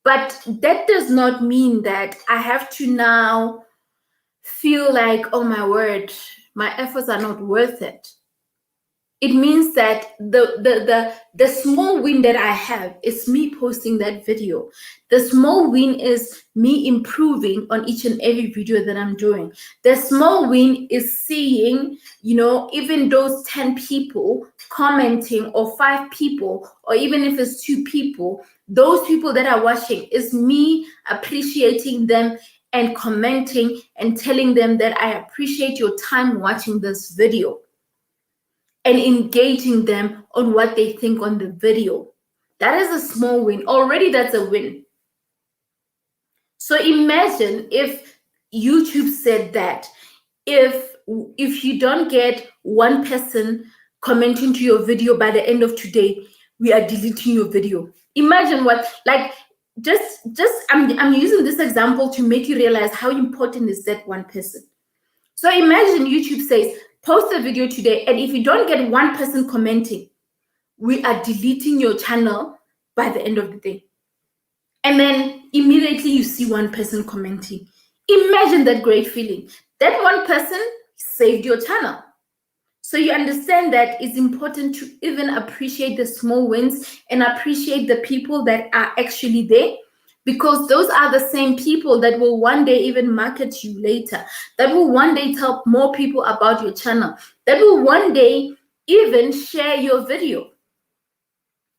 But that does not mean that I have to now feel like, oh my word, my efforts are not worth it. It means that the small win that I have is me posting that video. The small win is me improving on each and every video that I'm doing. The small win is seeing, even those 10 people commenting, or 5 people, or even if it's 2 people, those people that are watching, is me appreciating them and commenting and telling them that I appreciate your time watching this video, and engaging them on what they think on the video. That is a small win. Already that's a win. So imagine if YouTube said that if you don't get one person commenting to your video by the end of today, we are deleting your video. Imagine what, like, just I'm using this example to make you realize how important is that one person. So imagine YouTube says, post a video today, and if you don't get one person commenting, we are deleting your channel by the end of the day. And then immediately you see one person commenting. Imagine that great feeling. That one person saved your channel. So you understand that it's important to even appreciate the small wins and appreciate the people that are actually there, because those are the same people that will one day even market you later, that will one day tell more people about your channel, that will one day even share your video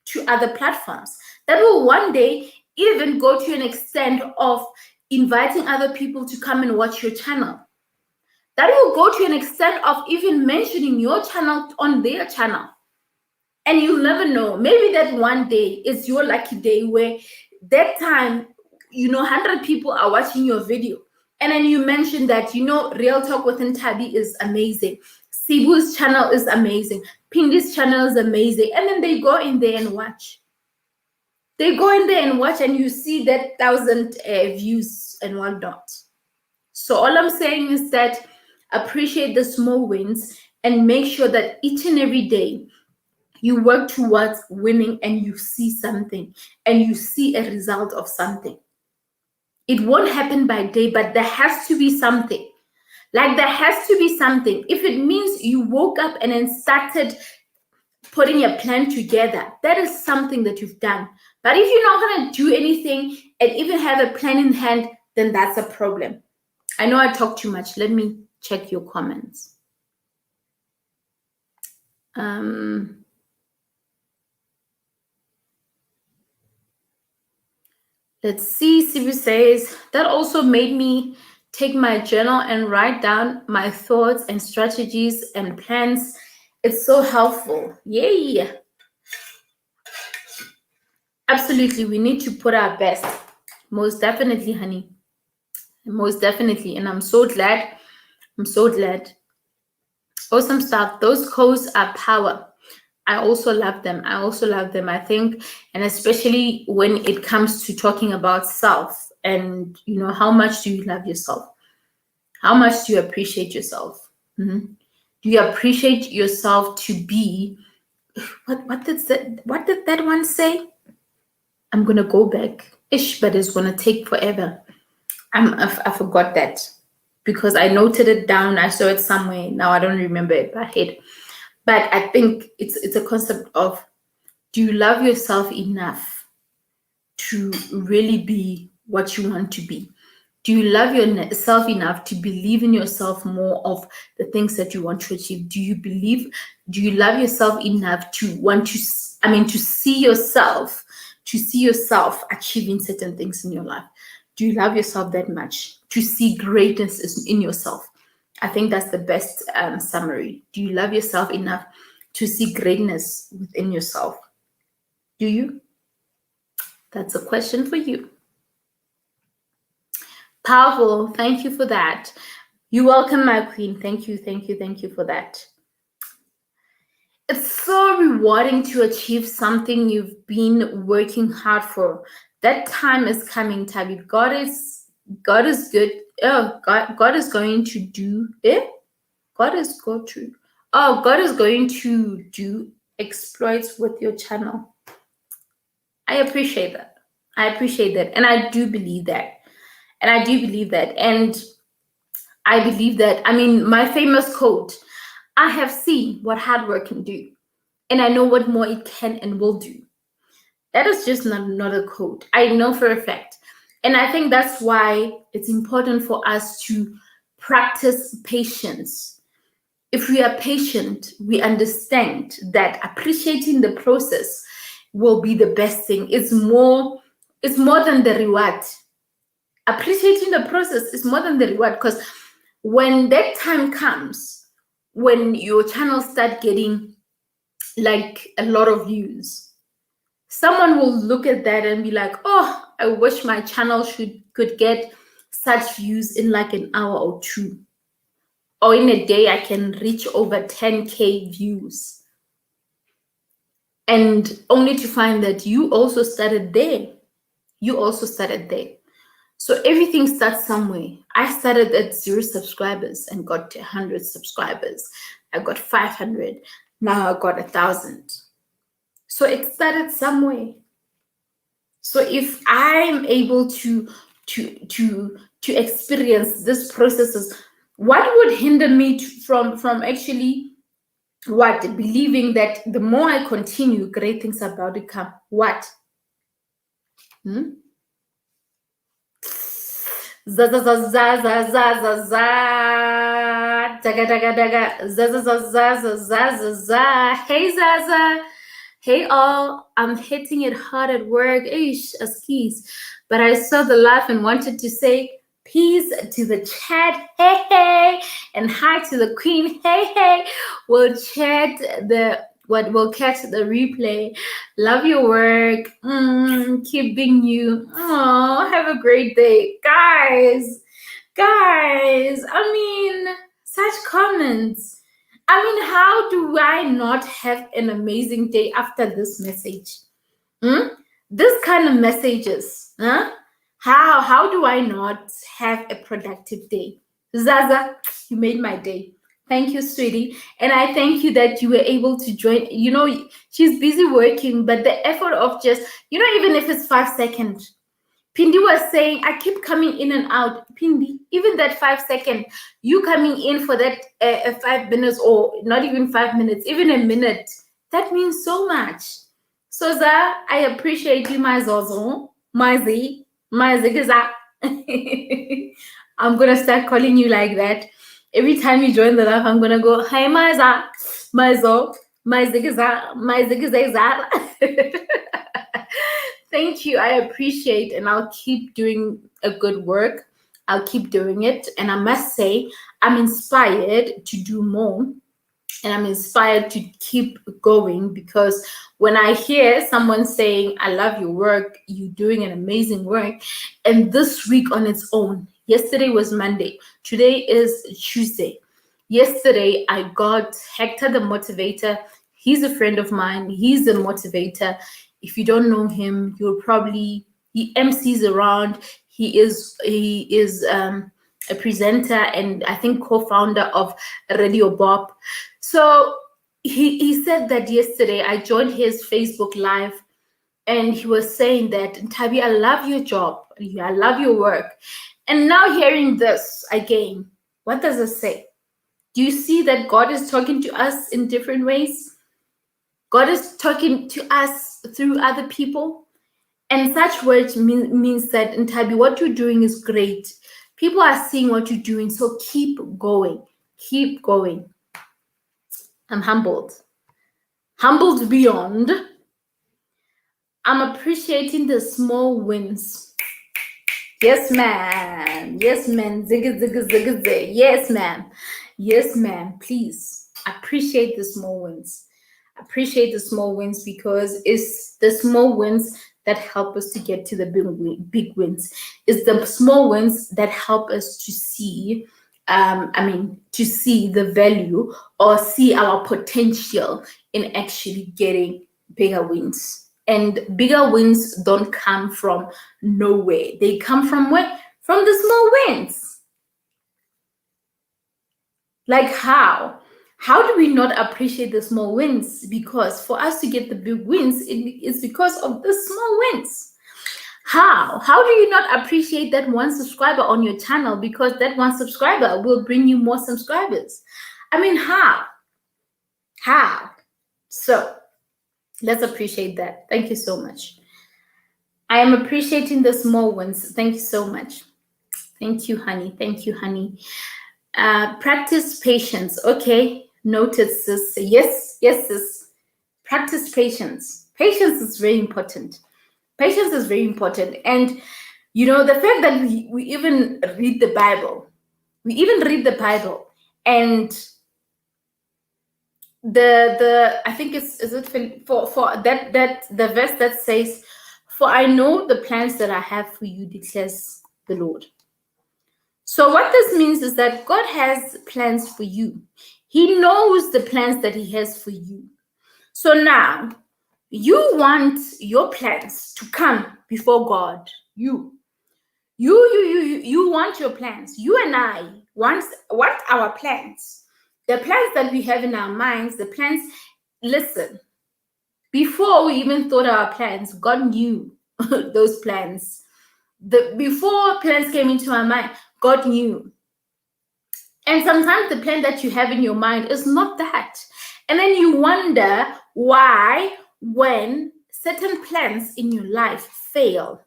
to other platforms, that will one day even go to an extent of inviting other people to come and watch your channel. That will go to an extent of even mentioning your channel on their channel. And you'll never know. Maybe that one day is your lucky day where that time, 100 people are watching your video. And then you mention that, Real Talk with Ntabi is amazing. Sibu's channel is amazing. Pindi's channel is amazing. And then they go in there and watch. They go in there and watch, and you see that 1,000 views and whatnot. So all I'm saying is that appreciate the small wins and make sure that each and every day you work towards winning, and you see something, and you see a result of something. It won't happen by day, but there has to be something. Like, there has to be something. If it means you woke up and then started putting a plan together, that is something that you've done. But if you're not going to do anything and even have a plan in hand, then that's a problem. I know I talk too much. Let me check your comments. Let's see. Sibu says, that also made me take my journal and write down my thoughts and strategies and plans. It's so helpful. Yay. Absolutely. We need to put our best. Most definitely, honey. Most definitely. And I'm so glad. Awesome stuff. Those codes are power. I also love them. I think, and especially when it comes to talking about self, and how much do you love yourself? How much do you appreciate yourself? Do you appreciate yourself to be what did that one say? I'm gonna go back. But it's gonna take forever. I forgot that because I noted it down. I saw it somewhere. Now I don't remember it by head. But I think it's a concept of, do you love yourself enough to really be what you want to be? Do you love yourself enough to believe in yourself more of the things that you want to achieve? Do you love yourself enough to want to see yourself achieving certain things in your life? Do you love yourself that much to see greatness in yourself? I think that's the best summary. Do you love yourself enough to see greatness within yourself? Do you? That's a question for you. Powerful. Thank you for that. You're welcome, my queen. Thank you, thank you, thank you for that. It's so rewarding to achieve something you've been working hard for. That time is coming, Thabi. God is good. Oh, God is going to do it. God is going to. Oh, God is going to do exploits with your channel. I appreciate that. I appreciate that, and I do believe that. And I do believe that. And I believe that. I mean, my famous quote: "I have seen what hard work can do, and I know what more it can and will do." That is just not a quote. I know for a fact. And I think that's why it's important for us to practice patience. If we are patient, we understand that appreciating the process will be the best thing. It's more than the reward. Appreciating the process is more than the reward, because when that time comes, when your channel start getting like a lot of views, someone will look at that and be like, oh, I wish my channel could get such views in like an hour or two, or in a day I can reach over 10K views. And only to find that you also started there. So everything starts somewhere. I started at 0 subscribers and got to 100 subscribers. I got 500. Now I got 1,000. So it started somewhere. So if I'm able to experience this processes, what would hinder me from actually believing that the more I continue, great things are about to come? What? Zaza zaza zaza zaza daga daga daga zaza zaza zaza zaza. Hey Zaza, hey all. I'm hitting it hard at work. Ish, askis. But I saw the live and wanted to say peace to the chat. Hey hey, and hi to the queen. Hey hey. We'll catch the replay. Love your work. Keep being you. Oh, have a great day. Guys, I mean, such comments. I mean, how do I not have an amazing day after this message? This kind of messages, huh? How do I not have a productive day? Zaza, you made my day. Thank you, sweetie. And I thank you that you were able to join. You know, she's busy working, but the effort of just, even if it's 5 seconds. Pindi was saying, I keep coming in and out. Pindi, even that 5 second, you coming in for that 5 minutes, or not even 5 minutes, even a minute, that means so much. So, Za, I appreciate you, my Zozo, my Z, my Zigaza. I'm going to start calling you like that. Every time you join the live, I'm going to go, hi, my Za, my Zo, my Zigaza, my Zigaza. Thank you. I appreciate, and I'll keep doing a good work. I'll keep doing it. And I must say, I'm inspired to do more. And I'm inspired to keep going, because when I hear someone saying, I love your work, you're doing an amazing work. And this week on its own, yesterday was Monday, today is Tuesday. Yesterday, I got Hector the Motivator. He's a friend of mine. He's a motivator. If you don't know him, he MCs around. He is a presenter and I think co-founder of Radio Bob. So he said that yesterday. I joined his Facebook Live, and he was saying that, Thabi, I love your job. I love your work. And now hearing this again, what does it say? Do you see that God is talking to us in different ways? God is talking to us through other people. And such words means that, Thabi, what you're doing is great. People are seeing what you're doing, so keep going. Keep going. I'm humbled. Humbled beyond. I'm appreciating the small wins. Yes, ma'am. Yes, ma'am. Zigga, zigga, zigga, zigga. Yes, ma'am. Yes, ma'am. Please appreciate the small wins. Appreciate the small wins, because it's the small wins that help us to get to the big wins. It's the small wins that help us to see, to see the value or see our potential in actually getting bigger wins. And bigger wins don't come from nowhere. They come from where? From the small wins. Like how? How do we not appreciate the small wins? Because for us to get the big wins, it's because of the small wins. How? How do you not appreciate that one subscriber on your channel? Because that one subscriber will bring you more subscribers. I mean, how? How? So let's appreciate that. Thank you so much. I am appreciating the small wins. Thank you so much. Thank you, honey. Thank you, honey. Practice patience. Okay, noted, sis. Yes, sis. Practice patience. Patience is very important. Patience is very important. And you know, the fact that we even read the Bible, and the I think is it for that the verse that says, "For I know the plans that I have for you," declares the Lord. So what this means is that God has plans for you. He knows the plans that he has for you. So now you want your plans to come before God. You want your plans. You and I want our plans. The plans that we have in our minds, the plans, listen, before we even thought our plans, God knew those plans. Before plans came into our mind, God knew. And sometimes the plan that you have in your mind is not that. And then you wonder why, when certain plans in your life fail,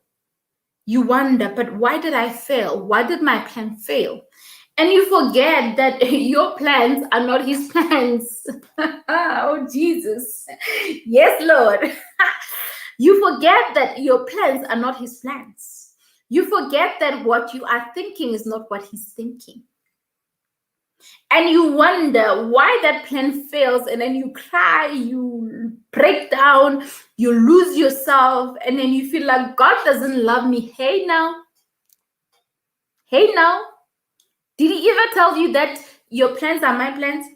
you wonder, but why did I fail? Why did my plan fail? And you forget that your plans are not his plans. Oh, Jesus. Yes, Lord. You forget that your plans are not his plans. You forget that what you are thinking is not what he's thinking. And you wonder why that plan fails, and then you cry, you break down, you lose yourself, and then you feel like God doesn't love me. Hey now. Did he ever tell you that your plans are my plans?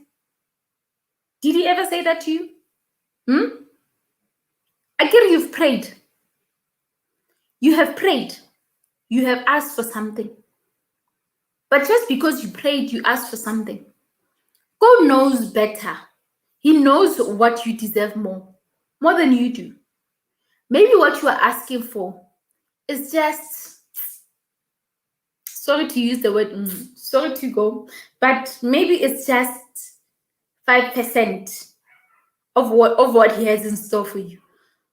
Did he ever say that to you? Again, you've prayed. You have prayed. You have asked for something. But just because you prayed, you asked for something. God knows better. He knows what you deserve more than you do. Maybe what you are asking for is just, sorry to use the word, sorry to go, but maybe it's just 5% of what he has in store for you.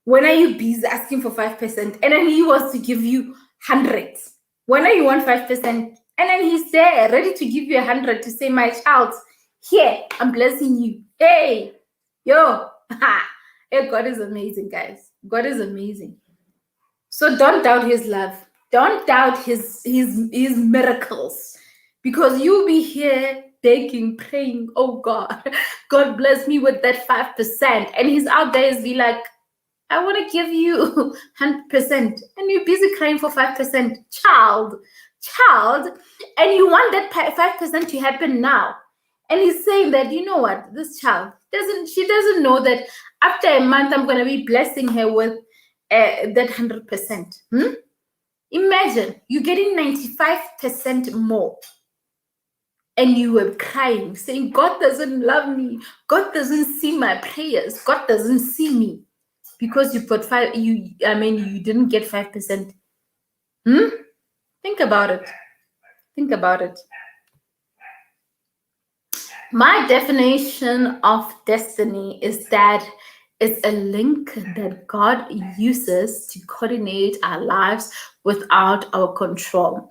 When are you busy asking for 5%, and then he wants to give you 100? When are you want 5%, and then he's there ready to give you 100 to say, my child, here, I'm blessing you. Hey, yo, hey, God is amazing, guys. God is amazing. So don't doubt his love. Don't doubt his miracles, because you'll be here begging, praying, oh God, God bless me with that 5%. And he's out there is be like, I want to give you 100%. And you're busy crying for 5%. Child. And you want that 5% to happen now. And he's saying that, you know what, this child she doesn't know that after a month I'm going to be blessing her with that 100%. Imagine you're getting 95% more. And you were crying, saying, God doesn't love me. God doesn't see my prayers. God doesn't see me. Because you've got you didn't get 5%. Think about it. My definition of destiny is that it's a link that God uses to coordinate our lives without our control.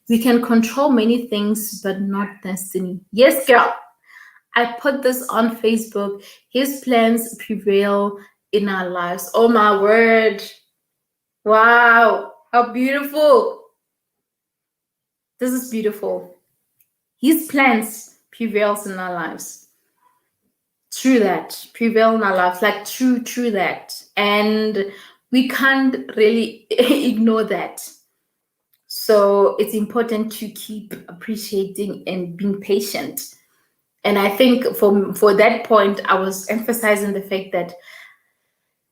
We can control many things, but not destiny. Yes, girl. I put this on Facebook. His plans prevail in our lives. Oh my word. Wow. How beautiful. This is beautiful. His plans prevails in our lives. True that. Prevail in our lives. Like true that. And We can't really ignore that. So it's important to keep appreciating and being patient. And I think for that point, I was emphasizing the fact that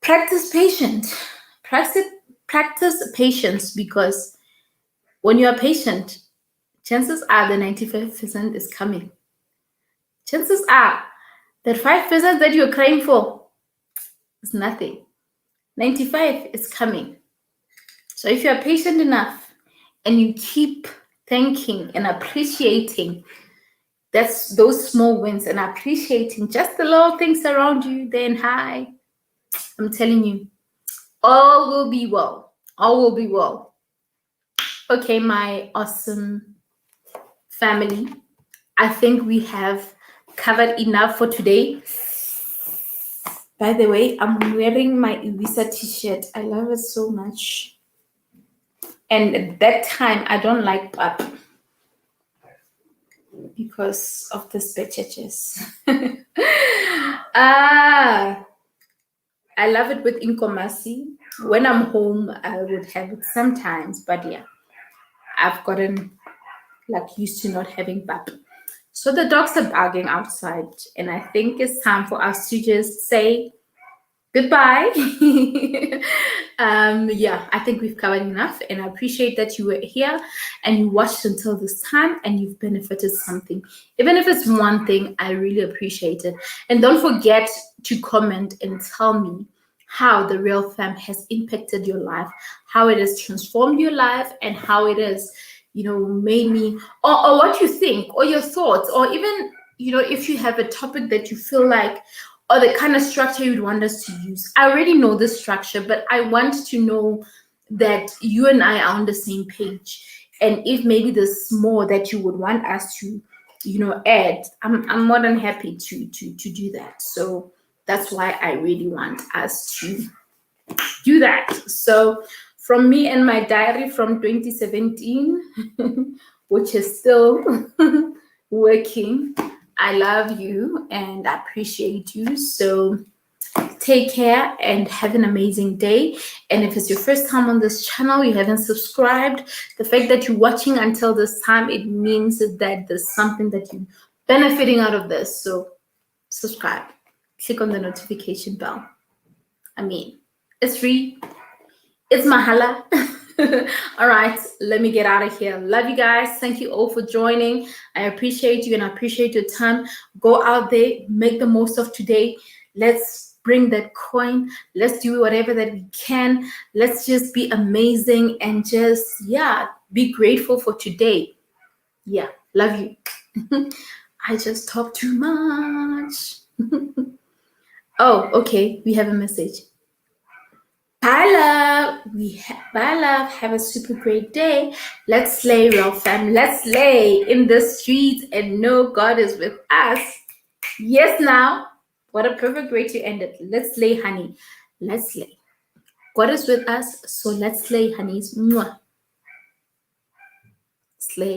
practice patience. Practice patience, because when you are patient, chances are the 95% is coming. Chances are that 5% that you're crying for is nothing. 95 is coming. So if you are patient enough and you keep thanking and appreciating, that's those small wins, and appreciating just the little things around you, then hi, I'm telling you, all will be well. All will be well. Okay, my awesome family, I think we have covered enough for today. By the way, I'm wearing my Ibiza t-shirt. I love it so much. And at that time, I don't like pap because of the spetches. I love it with inkomasi. When I'm home, I would have it sometimes, but yeah, I've gotten like used to not having pap. So the dogs are barking outside, and I think it's time for us to just say goodbye. Yeah, I think we've covered enough, and I appreciate that you were here and you watched until this time and you've benefited something. Even if it's one thing, I really appreciate it. And don't forget to comment and tell me how the Real Fam has impacted your life, how it has transformed your life, and how it has, made me, or what you think, or your thoughts, or even, if you have a topic that you feel like, or the kind of structure you'd want us to use. I already know this structure, but I want to know that you and I are on the same page. And if maybe there's more that you would want us to, add, I'm more than happy to do that. So that's why I really want us to do that. So from me and my diary from 2017, which is still working, I love you and I appreciate you. So take care and have an amazing day. And if it's your first time on this channel, you haven't subscribed, the fact that you're watching until this time, it means that there's something that you're benefiting out of this. So subscribe, click on the notification bell. I mean, it's free, it's mahala. All right, let me get out of here. Love you guys. Thank you all for joining. I appreciate you and I appreciate your time. Go out there, make the most of today. Let's bring that coin. Let's do whatever that we can. Let's just be amazing and just, be grateful for today. Yeah, love you. I just talk too much. Oh, okay. We have a message. Bye, love. Bye, love. Have a super great day. Let's slay, Real Fam. Let's slay in the streets and know God is with us. Yes, now. What a perfect way to end it. Let's slay, honey. Let's slay. God is with us, so let's slay, honeys. Mwah. Slay.